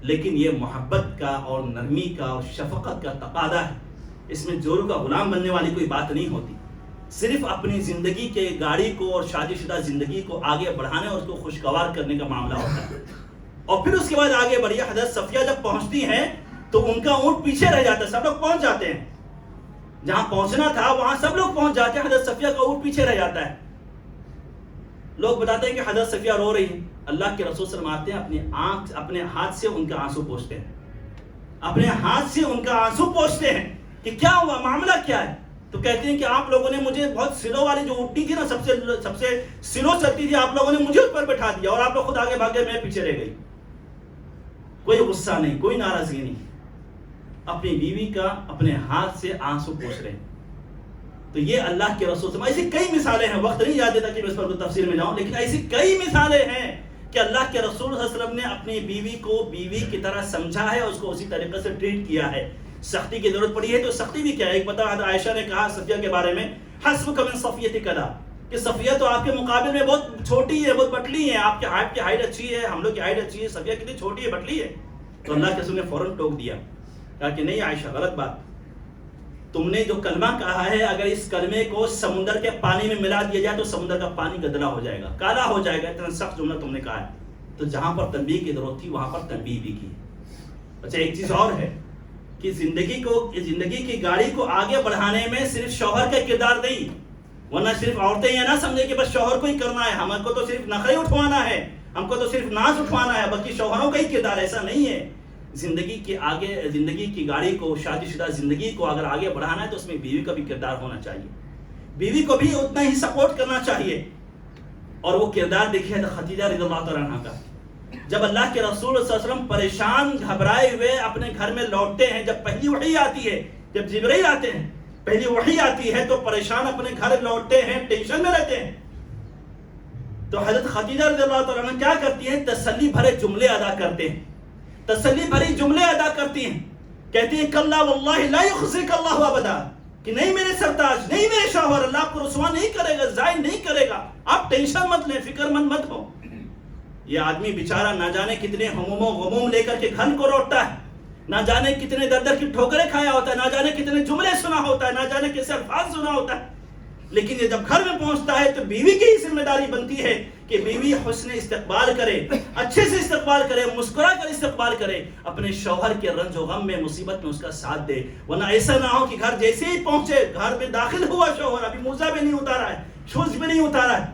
لیکن یہ محبت کا اور نرمی کا اور شفقت کا تقاضا ہے. اس میں جورو کا غلام بننے والی کوئی بات نہیں ہوتی. صرف اپنی زندگی کے گاڑی کو اور شادی شدہ زندگی کو آگے بڑھانے اور اس کو خوشگوار کرنے کا معاملہ ہوتا ہے. اور پھر اس کے بعد آگے بڑھیے. حضرت صفیہ جب پہنچتی ہیں تو ان کا اونٹ پیچھے رہ جاتا ہے. سب لوگ پہنچ جاتے ہیں جہاں پہنچنا تھا، وہاں سب لوگ پہنچ جاتے ہیں، حضرت صفیہ کا اونٹ پیچھے رہ جاتا ہے. لوگ بتاتے ہیں کہ حضرت صفیہ رو رہی ہے. اللہ کے رسول صلی اللہ علیہ وسلم آتے ہیں، اپنے ہاتھ سے ان کا آنسو پوچھتے ہیں، اپنے ہاتھ سے ان کا آنسو پوچھتے ہیں کہ کیا ہوا، معاملہ کیا ہے. تو کہتے ہیں کہ آپ لوگوں نے مجھے بہت سلو والی جو اونٹنی تھی نا، سب سے سلو چلتی تھی، آپ لوگوں نے مجھے اس پر بٹھا دیا اور آپ لوگ خود آگے بھاگے، میں پیچھے رہ گئی. کوئی غصہ نہیں، کوئی ناراضگی نہیں. اپنی بیوی کا اپنے ہاتھ سے آنسو پوچھ رہے ہیں. تو یہ اللہ کے رسول صلی اللہ علیہ وسلم، ایسی کئی مثالیں ہیں، وقت نہیں یاد دیتا کہ میں اس پر تفصیل میں جاؤں، لیکن ایسی کئی مثالیں ہیں کہ اللہ کے رسول صلی اللہ علیہ وسلم نے اپنی بیوی کو بیوی کی طرح سمجھا ہے، اس کو اسی طریقے سے ٹریٹ کیا ہے. سختی کی ضرورت پڑی ہے تو سختی بھی کیا ہے. ایک پتہ عائشہ نے کہا صفیہ کے بارے میں، حسبک من صفیہ کذا، کہ صفیہ تو آپ کے مقابل میں بہت چھوٹی ہے، بہت پتلی ہے، آپ کی ہائٹ اچھی ہے، ہم لوگ کی ہائٹ اچھی ہے، صفیہ کتنی چھوٹی ہے، پتلی ہے. تو اللہ کے رسول نے فوراً ٹوک دیا، کہا کہ نہیں عائشہ، غلط بات. تم نے جو کلمہ کہا ہے، اگر اس کلمے کو سمندر کے پانی میں ملا دیا جائے تو سمندر کا پانی گدلا ہو جائے گا، کالا ہو جائے گا. اتنا سخت جملہ تم نے کہا ہے. تو جہاں پر تنبیہ کی ضرورت تھی وہاں پر تنبیہ بھی کی. اچھا، ایک چیز اور ہے کہ زندگی کی گاڑی کو آگے بڑھانے میں صرف شوہر کا کردار نہیں، ورنہ صرف عورتیں یہ نہ سمجھیں کہ بس شوہر کو ہی کرنا ہے، ہم کو تو صرف نخرے اٹھوانا ہے، ہم کو تو صرف ناز اٹھوانا ہے، بلکہ شوہروں کا ہی کردار. ایسا نہیں ہے. زندگی کی گاڑی کو، شادی شدہ زندگی کو اگر آگے بڑھانا ہے تو اس میں بیوی کا بھی کردار ہونا چاہیے، بیوی کو بھی اتنا ہی سپورٹ کرنا چاہیے. اور وہ کردار دیکھیے خدیجہ رضی اللہ تعالیٰ عنہا کا. جب اللہ کے رسول صلی اللہ علیہ وسلم پریشان گھبرائے ہوئے اپنے گھر میں لوٹتے ہیں، جب پہلی وحی آتی ہے، جب جبرائیل آتے ہیں، پہلی وحی آتی ہے تو پریشان اپنے گھر لوٹتے ہیں، ٹینشن میں رہتے ہیں. تو حضرت خدیجہ رضی اللہ تعالیٰ عنہ کیا کرتی ہیں؟ تسلی بھرے جملے ادا کرتے ہیں، تسلی بھری جملے ادا کرتی ہیں. کہتی ہیں کلا واللہ لا یخزیک اللہ ابدا، کہ نہیں میرے سرتاج، نہیں میرے شوہر، اللہ آپ کو رسوا نہیں کرے گا، ضائع نہیں کرے گا، آپ ٹینشن مت لیں، فکر مند مت ہو. یہ آدمی بیچارہ نہ جانے کتنے ہموم و غموم لے کر کے گھر کو لوٹتا ہے، نہ جانے کتنے در در کی ٹھوکریں کھایا ہوتا ہے، نہ جانے کتنے جملے سنا ہوتا ہے، نہ جانے کیسے الفاظ سنا ہوتا ہے. لیکن یہ جب گھر میں پہنچتا ہے تو بیوی کی ہی ذمہ داری بنتی ہے کہ بیوی حسن استقبال کرے، اچھے سے استقبال کرے، مسکرا کر استقبال کرے، اپنے شوہر کے رنج و غم میں، مصیبت میں اس کا ساتھ دے. ورنہ ایسا نہ ہو کہ گھر جیسے ہی پہنچے، گھر میں داخل ہوا شوہر، ابھی موزہ بھی نہیں اتارا ہے، شوز بھی نہیں اتارا ہے،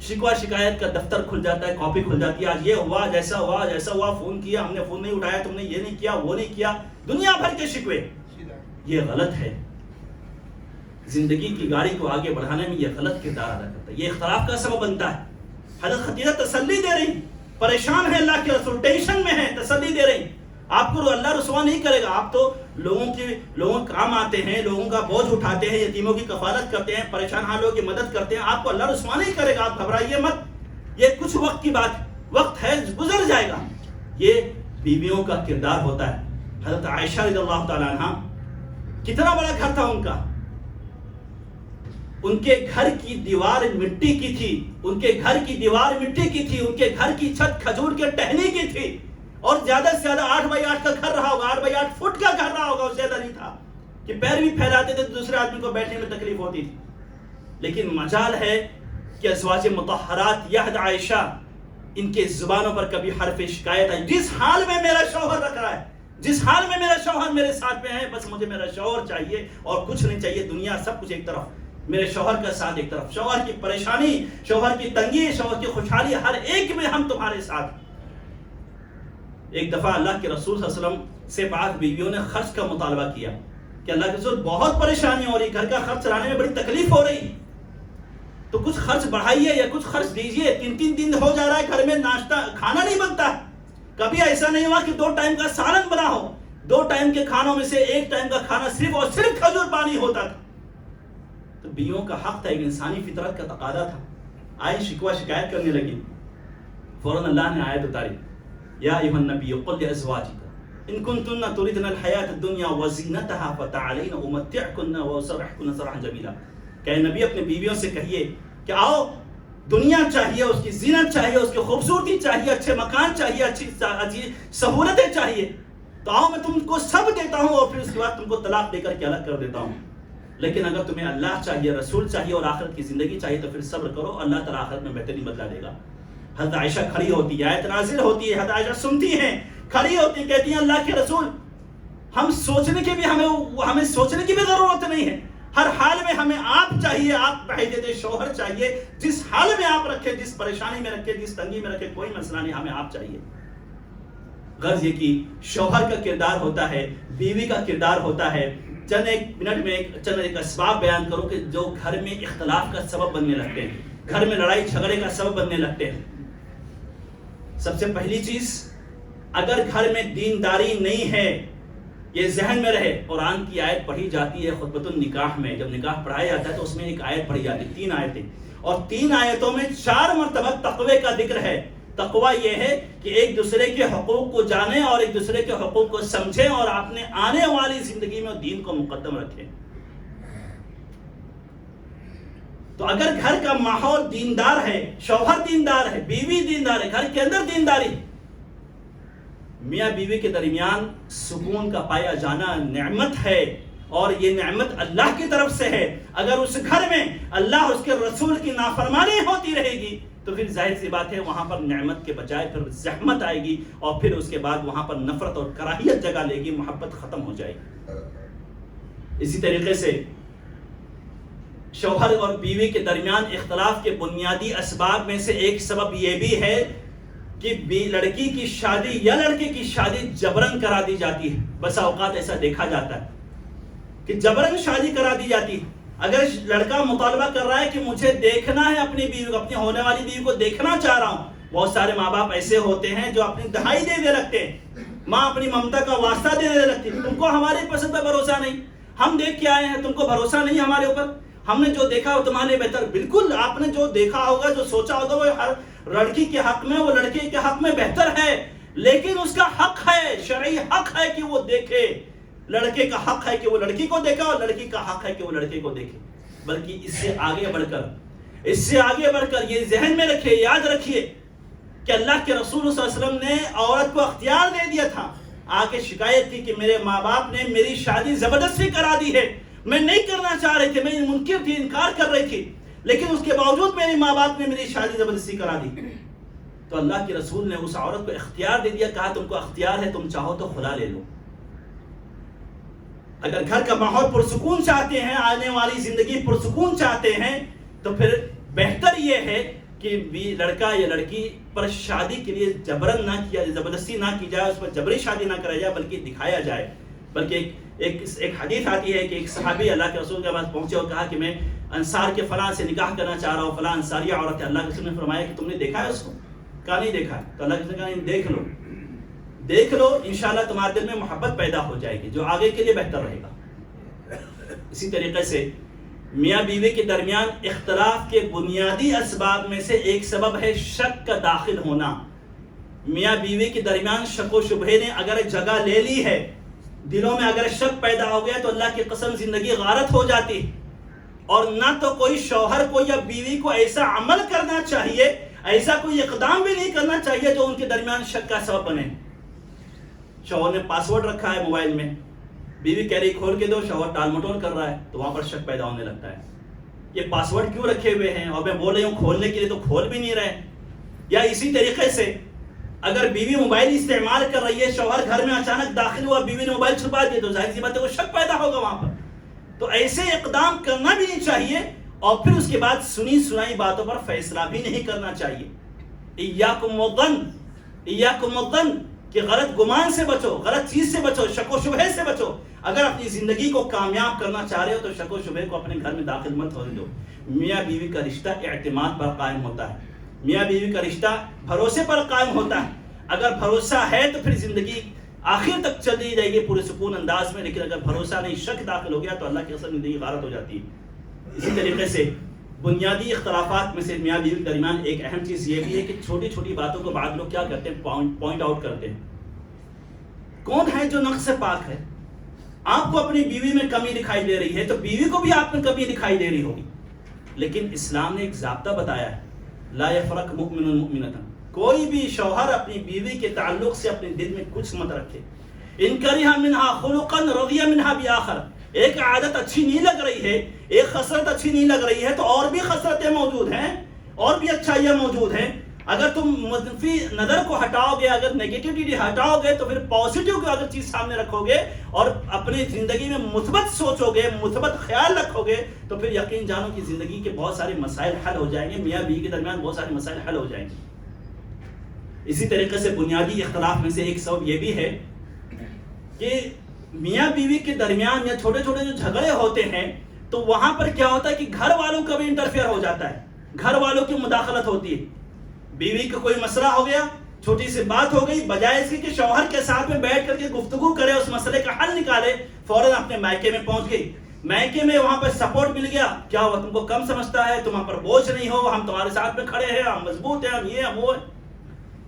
شکوہ شکایت کا دفتر کھل جاتا ہے، کاپی کھل جاتی ہے، آج یہ ہوا، جیسا ہوا، فون کیا، ہم نے فون نہیں اٹھایا، تم نے یہ نہیں کیا، وہ نہیں کیا، دنیا بھر کے شکوے. یہ غلط ہے. زندگی کی گاڑی کو آگے بڑھانے میں یہ غلط کردار ادا کرتا ہے، یہ اختلاف کا سبب بنتا ہے. حضرت خدیجہ تسلی دے رہی، پریشان ہے اللہ کے رسول، ٹینشن میں ہے، تسلی دے رہی. آپ کو اللہ رسوا نہیں کرے گا، آپ تو لوگوں کام آتے ہیں، لوگوں کا بوجھ اٹھاتے ہیں، یتیموں کی کفالت کرتے ہیں، پریشان حالوں کی مدد کرتے ہیں، آپ کو اللہ رسوا نہیں کرے گا، آپ گھبرائیے مت. یہ کچھ وقت کی بات، وقت ہے، گزر جائے گا. یہ بیویوں کا کردار ہوتا ہے. حضرت عائشہ رضی اللہ تعالیٰ عنہ، کتنا بڑا گھر تھا ان کا. ان کے گھر کی دیوار مٹی کی تھی، ان کے گھر کی دیوار مٹی کی تھی، ان کے گھر کی چھت کھجور کے ٹہنی کی تھی، اور زیادہ سے زیادہ 8x8 کا گھر رہا ہوگا، 8x8 فٹ کا گھر رہا ہوگا، اس سے زیادہ نہیں تھا کہ پیر بھی پھیلاتے تھے تو دوسرے آدمی کو بیٹھنے میں تکلیف ہوتی تھی۔ لیکن مجال ہے کہ ازواج مطہرات یحد عائشہ، ان کے زبانوں پر کبھی حرف شکایت آئی، جس حال میں میرا شوہر رکھ رہا ہے، جس حال میں میرا شوہر میرے ساتھ میں ہے، بس مجھے میرا شوہر چاہیے اور کچھ نہیں چاہیے، دنیا سب کچھ ایک طرف، میرے شوہر کا ساتھ ایک طرف، شوہر کی پریشانی، شوہر کی تنگی، شوہر کی خوشحالی، ہر ایک میں ہم تمہارے ساتھ۔ ایک دفعہ اللہ کے رسول صلی اللہ علیہ وسلم سے بعض بیویوں نے خرچ کا مطالبہ کیا کہ اللہ کے رسول بہت پریشانی ہو رہی، گھر کا خرچ چلانے میں بڑی تکلیف ہو رہی، تو کچھ خرچ بڑھائیے یا کچھ خرچ دیجیے، 3 دن ہو جا رہا ہے گھر میں ناشتہ کھانا نہیں بنتا، کبھی ایسا نہیں ہوا کہ 2 ٹائم کا سالن بنا ہو، 2 ٹائم کے کھانوں میں سے 1 ٹائم کا کھانا صرف اور صرف کھجور پانی ہوتا تھا۔ تو بیویوں کا حق تھا، ایک انسانی فطرت کا تقاضا تھا، آئی شکوہ شکایت کرنے لگی، فوراً اللہ نے آیت اتاری، یا ایھا النبی قل لازواجک ان کنتن تردن الحیاۃ الدنیا وزینتها فتعالین امتعکن واسرحکن سرحا جمیلا، کہ اے نبی اپنے بیویوں سے کہیے کہ آؤ، دنیا چاہیے، اس کی زینت چاہیے، اس کی خوبصورتی چاہیے، اچھے مکان چاہیے، اچھی سہولتیں چاہیے، تو آؤ میں تم کو سب دیتا ہوں اور پھر اس کے بعد تم کو طلاق دے کر کے الگ کر دیتا ہوں، لیکن اگر تمہیں اللہ چاہیے، رسول چاہیے اور آخرت کی زندگی چاہیے تو پھر صبر کرو، اللہ تعالیٰ آخرت میں بہترین بدلہ دے گا۔ حضرت عائشہ کھڑی ہوتی ہے، آیت نازل ہوتی ہے، حضرت عائشہ سنتی ہیں، کھڑی ہوتی ہیں، کہتی ہیں اللہ کے رسول ہم سوچنے کی بھی ہمیں سوچنے کی بھی ضرورت نہیں ہے، ہر حال میں ہمیں آپ چاہیے، آپ بحیثیت شوہر چاہیے، جس حال میں آپ رکھے، جس پریشانی میں رکھے، جس تنگی میں رکھے، کوئی مسئلہ نہیں، ہمیں آپ چاہیے۔ غرض یہ کہ شوہر کا کردار ہوتا ہے، بیوی کا کردار ہوتا ہے۔ چند ایک منٹ میں چند ایک اسباب بیان کروں کہ جو گھر میں اختلاف کا سبب بننے لگتے ہیں، گھر میں لڑائی جھگڑے کا سبب بننے لگتے ہیں۔ سب سے پہلی چیز، اگر گھر میں دینداری نہیں ہے، یہ ذہن میں رہے، قرآن کی آیت پڑھی جاتی ہے خطبۃ النکاح میں، جب نکاح پڑھایا جاتا ہے تو اس میں ایک آیت پڑھی جاتی ہے، 3 آیتیں، اور 3 آیتوں میں 4 مرتبہ تقوی کا ذکر ہے۔ تقوی یہ ہے کہ ایک دوسرے کے حقوق کو جانیں اور ایک دوسرے کے حقوق کو سمجھیں اور اپنے آنے والی زندگی میں دین کو مقدم رکھیں۔ تو اگر گھر کا ماحول دیندار ہے، شوہر دیندار ہے، بیوی دیندار ہے، گھر کے اندر دینداری، میاں بیوی کے درمیان سکون کا پایا جانا نعمت ہے، اور یہ نعمت اللہ کی طرف سے ہے۔ اگر اس گھر میں اللہ اور اس کے رسول کی نافرمانی ہوتی رہے گی تو پھر ظاہر سی بات ہے وہاں پر نعمت کے بجائے پھر زحمت آئے گی، اور پھر اس کے بعد وہاں پر نفرت اور کراہیت جگہ لے گی، محبت ختم ہو جائے گی۔ اسی طریقے سے شوہر اور بیوی کے درمیان اختلاف کے بنیادی اسباب میں سے ایک سبب یہ بھی ہے کہ لڑکی کی شادی یا لڑکے کی شادی جبرن کرا دی جاتی ہے۔ بسا اوقات ایسا دیکھا جاتا ہے کہ جبرن شادی کرا دی جاتی ہے۔ اگر لڑکا مطالبہ کر رہا ہے کہ مجھے دیکھنا ہے اپنی بیوی کو، اپنی ہونے والی بیوی کو دیکھنا چاہ رہا ہوں، بہت سارے ماں باپ ایسے ہوتے ہیں جو اپنی دہائی دے رکھتے ہیں، ماں اپنی ممتا کا واسطہ دے رکھتی ہے، تم کو ہماری پسند پہ بھروسہ نہیں، ہم دیکھ کے آئے ہیں، تم کو بھروسہ نہیں ہمارے اوپر، ہم نے جو دیکھا وہ تمہارے لیے بہتر۔ بالکل آپ نے جو دیکھا ہوگا، جو سوچا ہوگا، وہ ہر لڑکی کے حق میں، وہ لڑکے کے حق میں بہتر ہے، لیکن اس کا حق ہے، شرعی حق ہے کہ وہ دیکھے، لڑکے کا حق ہے کہ وہ لڑکی کو دیکھے اور لڑکی کا حق ہے کہ وہ لڑکے کو دیکھے۔ بلکہ اس سے آگے بڑھ کر یہ ذہن میں رکھیے، یاد رکھیے کہ اللہ کے رسول صلی اللہ علیہ وسلم نے عورت کو اختیار دے دیا تھا، آ کے شکایت کی کہ میرے ماں باپ نے میری شادی زبردستی کرا دی ہے، میں نہیں کرنا چاہ رہی تھی، میں منکر تھی، انکار کر رہی تھی، لیکن اس کے باوجود میرے ماں باپ نے میری شادی زبردستی کرا دی۔ تو اللہ کے رسول نے اس عورت کو اختیار دے دیا، کہا تم کو اختیار ہے، تم چاہو تو خلا لے لو۔ اگر گھر کا ماحول پرسکون چاہتے ہیں، آنے والی زندگی پرسکون چاہتے ہیں، تو پھر بہتر یہ ہے کہ لڑکا یا لڑکی پر شادی کے لیے جبرن نہ کیا جائے، زبردستی نہ کی جائے، اس پر جبری شادی نہ کرائی جائے، بلکہ دکھایا جائے۔ بلکہ ایک حدیث آتی ہے کہ ایک صحابی اللہ کے رسول کے پاس پہنچے اور کہا کہ میں انصار کے فلاں سے نکاح کرنا چاہ رہا ہوں، فلاں انصاریہ عورت ہے۔ اللہ کے رسول نے فرمایا کہ تم نے دیکھا ہے اس کو؟ کہا نہیں دیکھا ہے۔ تو اللہ کے رسول نے کہا دیکھ لو، انشاءاللہ تمہارے دل میں محبت پیدا ہو جائے گی، جو آگے کے لیے بہتر رہے گا۔ اسی طریقے سے میاں بیوی کے درمیان اختلاف کے بنیادی اسباب میں سے ایک سبب ہے شک کا داخل ہونا۔ میاں بیوی کے درمیان شک و شبہے نے اگر جگہ لے لی ہے، دلوں میں اگر شک پیدا ہو گیا تو اللہ کی قسم زندگی غارت ہو جاتی ہے۔ اور نہ تو کوئی شوہر کو یا بیوی کو ایسا عمل کرنا چاہیے، ایسا کوئی اقدام بھی نہیں کرنا چاہیے جو ان کے درمیان شک کا سبب بنے۔ شوہر نے پاسورڈ رکھا ہے موبائل میں، بیوی کہہ رہی کھول کے دو، شوہر ٹال مٹول کر رہا ہے، تو وہاں پر شک پیدا ہونے لگتا ہے، یہ پاسورڈ کیوں رکھے ہوئے ہیں اور میں بول رہی ہوں کھولنے کے لیے تو کھول بھی نہیں رہے۔ یا اسی طریقے سے اگر بیوی موبائل استعمال کر رہی ہے، شوہر گھر میں اچانک داخل ہوا، بیوی نے موبائل چھپا دیا، تو ظاہر سی بات ہے وہ شک پیدا ہوگا وہاں پر۔ تو ایسے اقدام کرنا بھی نہیں چاہیے، اور پھر اس کے بعد سنی سنائی باتوں پر فیصلہ بھی نہیں کرنا چاہیے۔ ایاکم الظن، کہ غلط گمان سے بچو، غلط چیز سے بچو، شک و شبہے سے بچو۔ اگر اپنی زندگی کو کامیاب کرنا چاہ رہے ہو تو شک و شبہے کو اپنے گھر میں داخل مت ہونے دو۔ میاں بیوی کا رشتہ اعتماد پر قائم ہوتا ہے، میاں بیوی کا رشتہ بھروسے پر قائم ہوتا ہے۔ اگر بھروسہ ہے تو پھر زندگی آخر تک چلی جائے گی پورے سکون انداز میں، لیکن اگر بھروسہ نہیں، شک داخل ہو گیا تو اللہ کی قسم زندگی غارت ہو جاتی ہے۔ اسی طریقے سے بنیادی اختلافات میں سے میاں بیوی کے درمیان ایک اہم چیز یہ بھی ہے کہ چھوٹی چھوٹی باتوں کو بعض لوگ کیا کرتے ہیں، پوائنٹ آؤٹ کرتے ہیں۔ کون ہے جو نقص سے پاک ہے؟ آپ کو اپنی بیوی میں کمی دکھائی دے رہی ہے تو بیوی کو بھی آپ میں کمی دکھائی دے رہی ہوگی، لیکن اسلام نے ایک ضابطہ بتایا ہے، لا یفرق مؤمن مؤمنۃ، کوئی بھی شوہر اپنی بیوی کے تعلق سے اپنے دل میں کچھ مت رکھے۔ ان کرہ منہا خلقا رضی منہا بآخر، ایک عادت اچھی نہیں لگ رہی ہے، ایک خصلت اچھی نہیں لگ رہی ہے تو اور بھی خصلتیں موجود ہیں، اور بھی اچھائیاں موجود ہیں۔ اگر تم منفی نظر کو ہٹاؤ گے، اگر نیگیٹیوٹی ہٹاؤ گے تو پھر پازیٹیو کو اگر چیز سامنے رکھو گے اور اپنی زندگی میں مثبت سوچو گے، مثبت خیال رکھو گے، تو پھر یقین جانو کہ زندگی کے بہت سارے مسائل حل ہو جائیں گے، میاں بیوی کے درمیان بہت سارے مسائل حل ہو جائیں گے۔ اسی طریقے سے بنیادی اختلاف میں سے ایک سبب یہ بھی ہے کہ میاں بیوی کے درمیان یا چھوٹے چھوٹے جو جھگڑے ہوتے ہیں تو وہاں پر کیا ہوتا ہے کہ گھر والوں کا بھی انٹرفیئر ہو جاتا ہے، گھر والوں کی مداخلت ہوتی ہے۔ بیوی کا کوئی مسئلہ ہو گیا، چھوٹی سی بات ہو گئی، بجائے اس کے شوہر کے ساتھ میں بیٹھ کر کے گفتگو کرے، اس مسئلے کا حل نکالے، فوراً اپنے میکے میں پہنچ گئی، میکے میں وہاں پر سپورٹ مل گیا، کیا ہوا تم کو کم سمجھتا ہے، تم ہم پر بوجھ نہیں ہو، ہم تمہارے ساتھ میں کھڑے ہیں، ہم مضبوط ہیں، ہم یہ ہم وہ،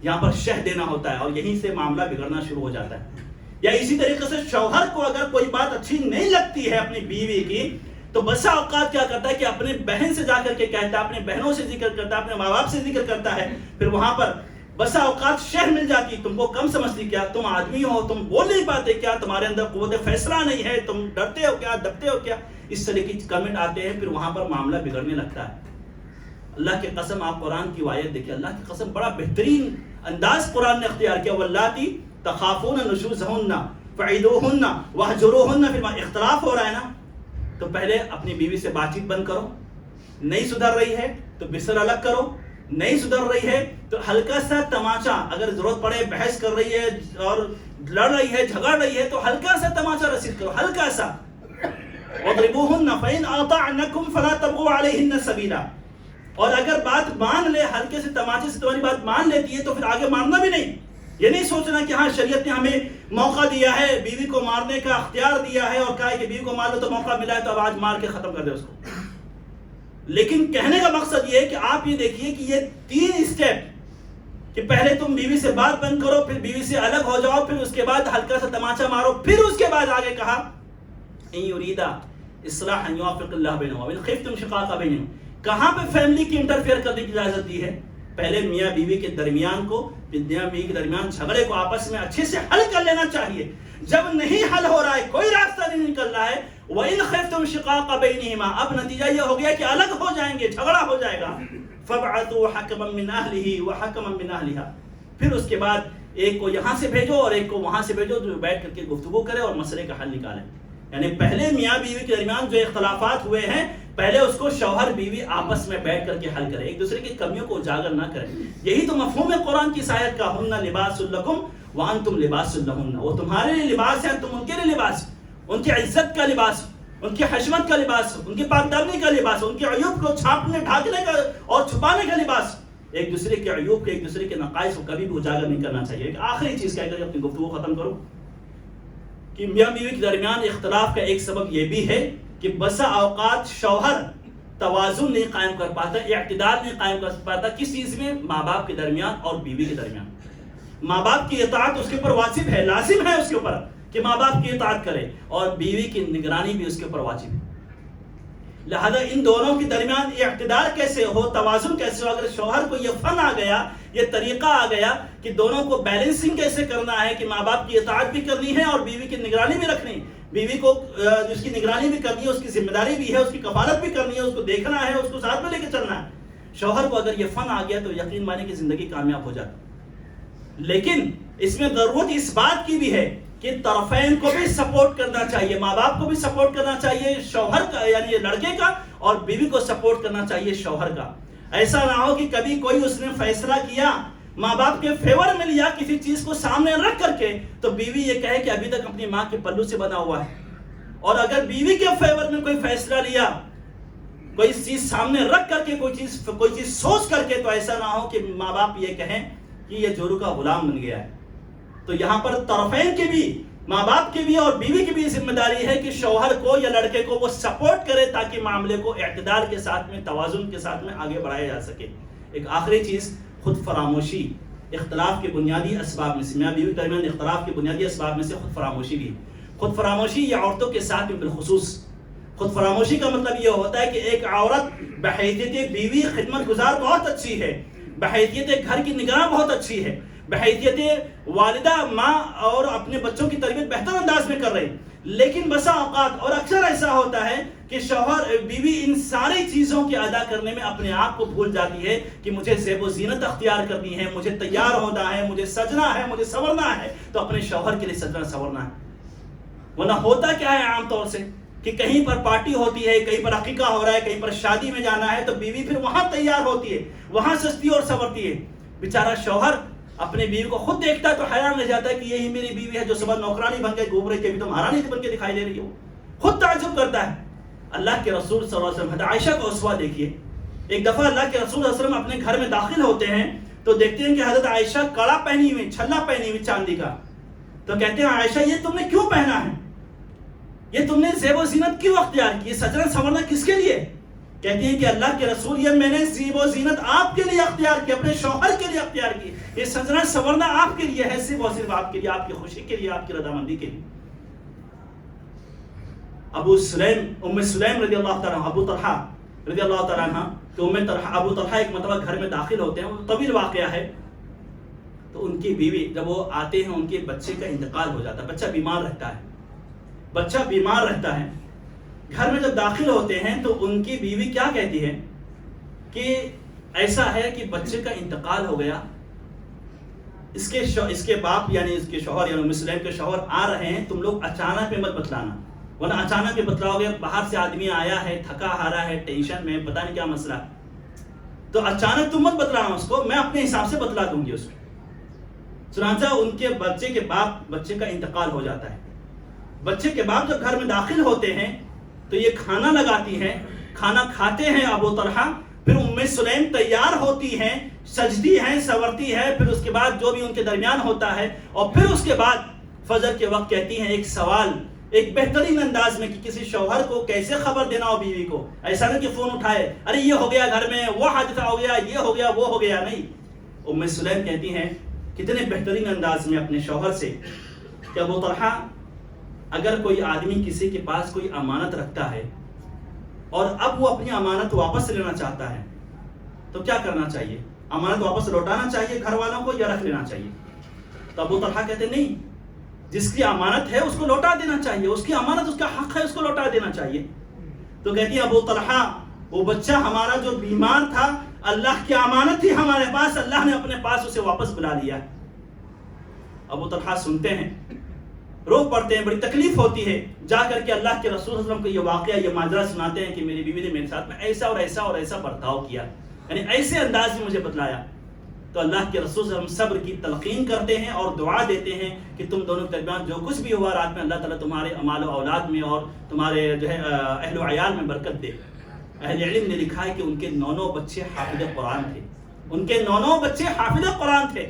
یہاں پر شہ دینا ہوتا ہے اور یہیں سے معاملہ بگڑنا شروع ہو جاتا ہے۔ یا اسی طریقے سے شوہر کو اگر کوئی بات اچھی نہیں لگتی ہے اپنی بیوی کی تو بسا اوقات کیا کرتا ہے کہ اپنے بہن سے جا کر کے کہتا ہے، اپنے بہنوں سے ذکر کرتا ہے، اپنے ماں باپ سے ذکر کرتا ہے، پھر وہاں پر بسا اوقات شرح مل جاتی، تم کو کم سمجھتی کیا، تم آدمی ہو، تم بول نہیں پاتے کیا، تمہارے اندر قوت فیصلہ نہیں ہے، تم ڈرتے ہو کیا، دبتے ہو کیا، اس طرح کی کمنٹ آتے ہیں، پھر وہاں پر معاملہ بگڑنے لگتا ہے۔ اللہ کی قسم، آپ قرآن کی آیت دیکھیں، اللہ کی قسم بڑا بہترین انداز قرآن نے اختیار کیا، واللاتی تخافون نشوزہن فعیدوہن واہجروہن، پھر اختلاف ہو رہا ہے نا تو پہلے اپنی بیوی سے بات چیت بند کرو، نہیں سدھر رہی ہے تو بستر الگ کرو، نہیں سدھر رہی ہے تو ہلکا سا تماچا، اگر ضرورت پڑے بحث کر رہی ہے اور لڑ رہی ہے، جھگڑ رہی ہے تو ہلکا سا تماچا رسید کرو، ہلکا سا۔ وَاضْرِبُوهُنَّ فَإِنْ أَطَعْنَكُمْ فَلَا تَبْغُوا عَلَيْهِنَّ سَبِيلًا، اور اگر بات مان لے، ہلکے سے تماچے سے تمہاری بات مان لیتی ہے تو پھر آگے مارنا بھی نہیں۔ یہ نہیں سوچنا کہ ہاں شریعت نے ہمیں موقع دیا ہے، بیوی کو مارنے کا اختیار دیا ہے اور کہا ہے کہ بیوی کو مار لو تو موقع ملا ہے تو اب آج مار کے ختم کر دے اس کو۔ لیکن کہنے کا مقصد یہ ہے کہ آپ یہ دیکھیے کہ یہ 3 اسٹیپ، کہ پہلے تم بیوی سے بات بند کرو، پھر بیوی سے الگ ہو جاؤ، پھر اس کے بعد ہلکا سا تماچا مارو، پھر اس کے بعد آگے کہا ان یریدا اصلاحا یوفق اللہ بینہما وان خفتم شقاق بینہما، کہاں پہ فیملی کی انٹرفیئر کرنے کی اجازت دی ہے؟ پہلے میاں بیوی کے درمیان کو، میاں بیوی کے درمیان جھگڑے کو آپس میں اچھے سے حل کر لینا چاہیے۔ جب نہیں حل ہو رہا ہے، کوئی راستہ نہیں نکل رہا ہے، وَإِنْ خِفْتُمْ شِقَاقَ بَيْنِهِمَا، اب نتیجہ یہ ہو گیا کہ الگ ہو جائیں گے، جھگڑا ہو جائے گا، فَابْعَثُوا حَكَمًا مِّنْ أَهْلِهِ وَحَكَمًا مِّنْ أَهْلِهَا، پھر اس کے بعد ایک کو یہاں سے بھیجو اور ایک کو وہاں سے بھیجو، جو بیٹھ کر کے گفتگو کرے اور مسئلے کا حل نکالے۔ یعنی پہلے میاں بیوی کے درمیان جو اختلافات ہوئے ہیں، پہلے اس کو شوہر بیوی آپس میں بیٹھ کر کے حل کرے، ایک دوسرے کی کمیوں کو اجاگر نہ کرے۔ یہی تو مفہوم ہے قرآن کی آیت کا، ہن لباس لکم وانتم لباس لہن، وہ تمہارے لیے لباس ہے، تم ان کے لیے لباس، ان کی عزت کا لباس، ان کی حشمت کا لباس، ان کی پاکدامنی کا لباس، ان کے عیوب کو چھاپنے ڈھانکنے کا اور چھپانے کا لباس۔ ایک دوسرے کے عیوب کو، ایک دوسرے کے نقائص کو کبھی بھی اجاگر نہیں کرنا چاہیے۔ ایک آخری چیز کہہ کر اپنی گفتگو ختم کروں کہ میاں بیوی کے درمیان اختلاف کا ایک سبب یہ بھی ہے کہ بسا اوقات شوہر توازن نہیں قائم کر پاتا، اعتدال نہیں قائم کر پاتا، کس چیز میں؟ ماں باپ کے درمیان اور بیوی کے درمیان۔ ماں باپ کی اطاعت اس کے اوپر واجب ہے، لازم ہے اس کے اوپر کہ ماں باپ کی اطاعت کرے، اور بیوی کی نگرانی بھی اس کے اوپر واجب ہے۔ لہذا ان دونوں کے درمیان اعتدال کیسے ہو، توازن کیسے ہو؟ اگر شوہر کو یہ فن آ گیا، یہ طریقہ آ گیا کہ دونوں کو بیلنسنگ کیسے کرنا ہے، کہ ماں باپ کی اطاعت بھی کرنی ہے اور بیوی کی نگرانی بھی رکھنی، بیوی کو اس کی نگرانی بھی کرنی ہے، اس کی ذمہ داری بھی ہے، اس کی کفالت بھی کرنی ہے، اس کو دیکھنا ہے، اس کو ساتھ میں لے کے چلنا ہے. شوہر کو اگر یہ فن آ گیا تو یقین مانے کی زندگی کامیاب ہو جاتی. لیکن اس میں ضرورت اس بات کی بھی ہے کہ طرفین کو بھی سپورٹ کرنا چاہیے، ماں باپ کو بھی سپورٹ کرنا چاہیے شوہر کا، یعنی لڑکے کا، اور بیوی کو سپورٹ کرنا چاہیے شوہر کا. ایسا نہ ہو کہ کبھی کوئی اس نے فیصلہ کیا ماں باپ کے فیور میں لیا کسی چیز کو سامنے رکھ کر کے، تو بیوی یہ کہے کہ ابھی تک اپنی ماں کے پلو سے بنا ہوا ہے. اور اگر بیوی کے فیور میں کوئی فیصلہ لیا، کوئی چیز سامنے رکھ کر کے، کوئی چیز سوچ کر کے، تو ایسا نہ ہو کہ ماں باپ یہ کہیں کہ یہ جورو کا غلام بن گیا ہے. تو یہاں پر طرفین کے بھی، ماں باپ کی بھی اور بیوی کی بھی ذمہ داری ہے کہ شوہر کو یا لڑکے کو وہ سپورٹ کرے تاکہ معاملے کو اعتدال کے ساتھ میں، توازن کے ساتھ میں آگے بڑھایا جا سکے. ایک آخری چیز، خود فراموشی اختلاف کے بنیادی اسباب میں سے، میاں بیوی کے درمیان اختلاف کے بنیادی اسباب میں سے خود فراموشی بھی ہے. خود فراموشی یہ عورتوں کے ساتھ میں بالخصوص، خود فراموشی کا مطلب یہ ہوتا ہے کہ ایک عورت بحیثیت بیوی خدمت گزار بہت اچھی ہے، بحیثیت گھر کی نگراں بہت اچھی ہے، بحیثیت والدہ ماں اور اپنے بچوں کی تربیت بہتر انداز میں کر رہی، لیکن بسا اوقات اور اکثر ایسا ہوتا ہے کہ شوہر بیوی ان ساری چیزوں کے ادا کرنے میں اپنے آپ کو بھول جاتی ہے کہ مجھے زیب و زینت اختیار کرنی ہے، مجھے تیار ہونا ہے، مجھے سجنا ہے، مجھے سنورنا ہے، تو اپنے شوہر کے لیے سجنا سنورنا ہے. ورنہ ہوتا کیا ہے عام طور سے کہ کہیں پر پارٹی ہوتی ہے، کہیں پر عقیقہ ہو رہا ہے، کہیں پر شادی میں جانا ہے، تو بیوی پھر وہاں تیار ہوتی ہے، وہاں سجتی اور سنورتی ہے. بیچارہ شوہر اپنے بیوی کو خود دیکھتا ہے تو حیران رہ جاتا ہے کہ یہی میری بیوی ہے جو صبح نوکرانی بن کے گھوم رہی تھی، ابھی تو مہارانی بن کے دکھائی دے رہی ہے. خود تعجب کرتا ہے. اللہ کے رسول صلی اللہ علیہ وسلم، حضرت عائشہ کا اسوہ دیکھیے. ایک دفعہ اللہ کے رسول صلی اللہ علیہ وسلم اپنے گھر میں داخل ہوتے ہیں تو دیکھتے ہیں کہ حضرت عائشہ کڑا پہنی ہوئی، چھلا پہنی ہوئی چاندی کا. تو کہتے ہیں عائشہ یہ تم نے کیوں پہنا ہے، یہ تم نے زیب و زینت کیوں اختیار کی، سجنا سنورنا کس کے لیے؟ کہتی ہیں کہ اللہ کے رسول یہ میں نے زیب و زینت آپ کے لیے اختیار کی، اپنے شوہر کے لیے اختیار کی. یہ سجنا سنورنا آپ کے لیے ہے، صرف اور صرف آپ کے لیے، آپ کی خوشی کے لیے، آپ کی رضامندی کے لیے. ابو سلیم رضی اللہ تعالیٰ، ابو طلحہ رضی اللہ تعالیٰ عنہ کہ ابو طلحہ ایک مرتبہ گھر میں داخل ہوتے ہیں، وہ طویل واقعہ ہے. تو ان کی بیوی جب وہ آتے ہیں، ان کے بچے کا انتقال ہو جاتا ہے، بچہ بیمار رہتا ہے. گھر میں جب داخل ہوتے ہیں تو ان کی بیوی کیا کہتی ہے کہ ایسا ہے کہ بچے کا انتقال ہو گیا، اس کے باپ یعنی اس کے شوہر یعنی ام سلیم کے شوہر آ رہے ہیں، تم لوگ اچانک میں مت بتلانا، ورنہ اچانک میں بتلاؤ گے، باہر سے آدمی آیا ہے، تھکا ہارا ہے، ٹینشن میں، پتہ نہیں کیا مسئلہ ہے، تو اچانک تم مت بتلانا اس کو، میں اپنے حساب سے بتلا دوں گی اس کو. چنانچہ ان کے بچے کا انتقال ہو جاتا ہے. بچے کے باپ جب گھر میں داخل ہوتے ہیں تو یہ کھانا لگاتی ہیں، کھانا کھاتے ہیں ابو طلحہ، پھر ام سلیم تیار ہوتی ہیں، سجدی ہیں، سنورتی ہے، پھر اس کے بعد جو بھی ان کے درمیان ہوتا ہے، اور پھر اس کے بعد فجر کے وقت کہتی ہیں ایک سوال ایک بہترین انداز میں کہ کسی شوہر کو کیسے خبر دینا ہو بیوی کو. ایسا نہیں کہ فون اٹھائے، ارے یہ ہو گیا گھر میں، وہ حادثہ ہو گیا، یہ ہو گیا، وہ ہو گیا، نہیں. ام سلیم کہتی ہیں کتنے بہترین انداز میں اپنے شوہر سے کہ ابو طلحہ اگر کوئی آدمی کسی کے پاس کوئی امانت رکھتا ہے اور اب وہ اپنی امانت واپس لینا چاہتا ہے تو کیا کرنا چاہیے؟ امانت واپس لوٹانا چاہیے گھر والوں کو یا رکھ لینا چاہیے؟ تو ابو طلحہ کہتے نہیں، جس کی امانت ہے اس کو لوٹا دینا چاہیے، اس کی امانت، اس کا حق ہے، اس کو لوٹا دینا چاہیے. تو کہتی ہے ابو طلحہ وہ بچہ ہمارا جو بیمار تھا، اللہ کی امانت تھی ہمارے پاس، اللہ نے اپنے پاس اسے واپس بلا لیا. ابو طلحہ سنتے ہیں، رو پڑتے ہیں، بڑی تکلیف ہوتی ہے. جا کر کے اللہ کے رسول صلی اللہ علیہ وسلم کو یہ واقعہ، یہ ماجرا سناتے ہیں کہ میری بیوی نے میرے ساتھ میں ایسا اور ایسا اور ایسا برتاؤ کیا، یعنی ایسے انداز میں مجھے بتلایا. تو اللہ کے رسول صلی اللہ علیہ وسلم صبر کی تلقین کرتے ہیں اور دعا دیتے ہیں کہ تم دونوں کے درمیان جو کچھ بھی ہوا رات میں، اللہ تعالیٰ تمہارے امال و اولاد میں اور تمہارے جو ہے اہل و عیال میں برکت دے. اہل علم نے لکھا ہے کہ ان کے 9 بچے حافظ قرآن تھے، ان کے 9 بچے حافظ قرآن تھے.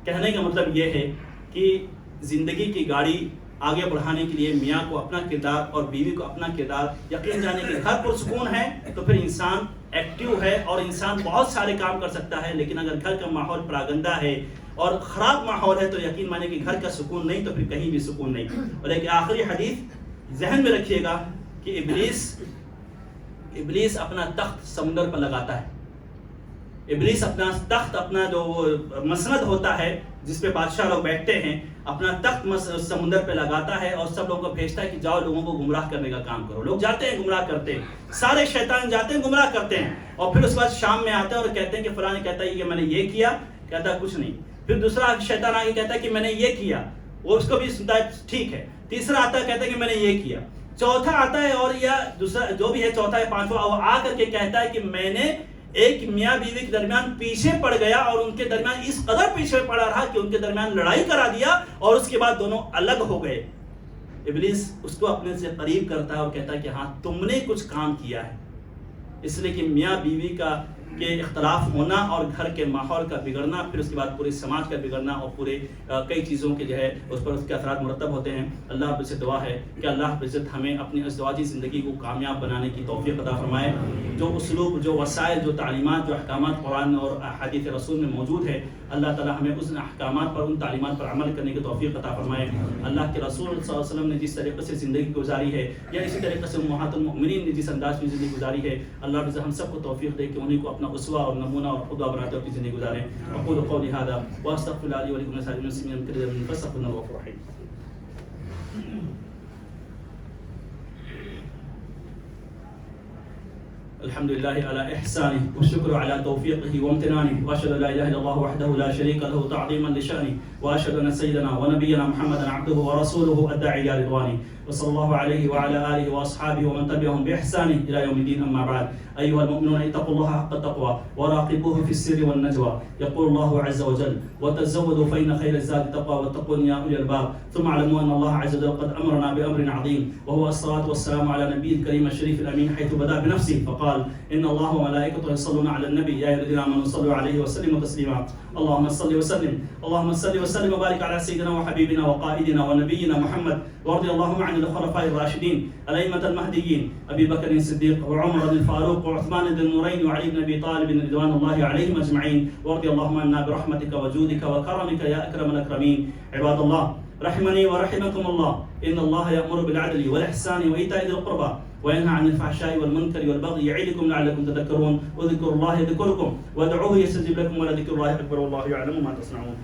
کہنے کا مطلب یہ ہے کہ زندگی کی گاڑی آگے بڑھانے کے لیے میاں کو اپنا کردار اور بیوی کو اپنا کردار یقین جانے کہ گھر پرسکون ہے تو پھر انسان ایکٹیو ہے اور انسان بہت سارے کام کر سکتا ہے. لیکن اگر گھر کا ماحول پراگندہ ہے اور خراب ماحول ہے تو یقین مانے کہ گھر کا سکون نہیں تو پھر کہیں بھی سکون نہیں. اور ایک آخری حدیث ذہن میں رکھیے گا کہ ابلیس ابلیس اپنا تخت سمندر پر لگاتا ہے. ابلیس اپنا تخت، اپنا جو مسند ہوتا ہے جس پہ بادشاہ لوگ بیٹھتے ہیں، اپنا تخت سمندر پہ لگاتا ہے اور سب لوگوں کو بھیجتا ہے کہ جاؤ لوگوں کو گمراہ کرنے کا کام کرو. لوگ جاتے ہیں گمراہ کرتے ہیں، سارے شیطان جاتے ہیں گمراہ کرتے ہیں، اور پھر اس کے بعد شام میں آتے ہیں اور کہتے ہیں کہ فلاں کہتا ہے کہ میں نے یہ کیا، کہتا ہے کچھ نہیں. پھر دوسرا شیطان آگے کہتا ہے کہ میں نے یہ کیا، وہ اس کو بھی سنتا ہے ٹھیک ہے. تیسرا آتا ہے کہتا ہے کہ میں نے یہ کیا. چوتھا آتا ہے اور یا دوسرا جو بھی ہے چوتھا ہے پانچواں، وہ آ کر کے کہتا ہے کہ میں نے ایک میاں بیوی کے درمیان پیچھے پڑ گیا اور ان کے درمیان اس قدر پیچھے پڑا رہا کہ ان کے درمیان لڑائی کرا دیا اور اس کے بعد دونوں الگ ہو گئے. ابلیس اس کو اپنے سے قریب کرتا ہے اور کہتا ہے کہ ہاں تم نے کچھ کام کیا ہے. اس لیے کہ میاں بیوی کے اختلاف ہونا اور گھر کے ماحول کا بگڑنا، پھر اس کے بعد پورے سماج کا بگڑنا اور پورے کئی چیزوں کے جو ہے اس پر اس کے اثرات مرتب ہوتے ہیں. اللہ رب سے دعا ہے کہ اللہ رب العزت ہمیں اپنی ازدواجی زندگی کو کامیاب بنانے کی توفیق عطا فرمائے. جو اسلوب، جو وسائل، جو تعلیمات، جو احکامات قرآن اور حدیث رسول میں موجود ہے، اللہ تعالی ہمیں اس احکامات پر، ان تعلیمات پر عمل کرنے کی توفیق عطا فرمائے. اللہ کے رسول صلی اللہ علیہ وسلم نے جس طریقے سے زندگی گزاری ہے، یا اسی طریقے سے امہات المؤمنین نے جس انداز میں زندگی گزاری ہے، اللہ رب ہم سب کو توفیق دے کہ انہیں کو اپنا اسوہ اور نمونہ اور خدا بناتے ہوئے اپنی زندگی گزاریں. اقول قولی هذا واستغفر الله لي ولكم ولسائر المسلمين من كل ذنب فاستغفروه انه غفور رحيم. الحمد لله على إحسانه والشكر على توفيقه وامتنانه، وأشهد أن لا إله إلا الله وحده لا شريك له تعظيما لشأنه، وأشهد أن سيدنا ونبينا محمدا عبده ورسوله الداعي إلى رضوانه، وصلى الله عليه وعلى آله وأصحابه ومن تبعهم بإحسان إلى يوم الدين. أما بعد، أيها المؤمنون اتقوا الله حق التقوى وراقبوه في السر والنجوى. يقول الله عز وجل: وتزودوا فإن خير الزاد التقوى واتقون يا أولي الألباب. ثم اعلموا أن الله عز وجل قد أمرنا بأمر عظيم، وهو الصلاة والسلام على نبي الكريم الشريف الأمين، حيث بدأ بنفسه فقال: إن الله وملائكته يصلون على النبي يا أيها الذين آمنوا صلوا عليه وسلموا تسليما. اللهم صل وسلم وبارك على سيدنا وحبيبنا وقائدنا ونبينا محمد، وارض اللهم عن الخلفاء الراشدين الأئمة المهديين أبي بكر الصديق وعمر بن الفاروق وعثمان بن النورين وعلي بن أبي طالب رضوان الله عليهم أجمعين، وارض اللهم عنا برحمتك وجودك وكرمك يا أكرم الأكرمين. عباد الله، رحمني ورحمكم الله، إن الله يأمر بالعدل والإحسان وإيتاء ذي القربى وينهى عن الفحشاء والمنكر والبغي يعظكم لعلكم تذكرون، واذكروا الله يذكركم وادعوه يستجب لكم ولذكر الله أكبر والله يعلم ما تصنعون.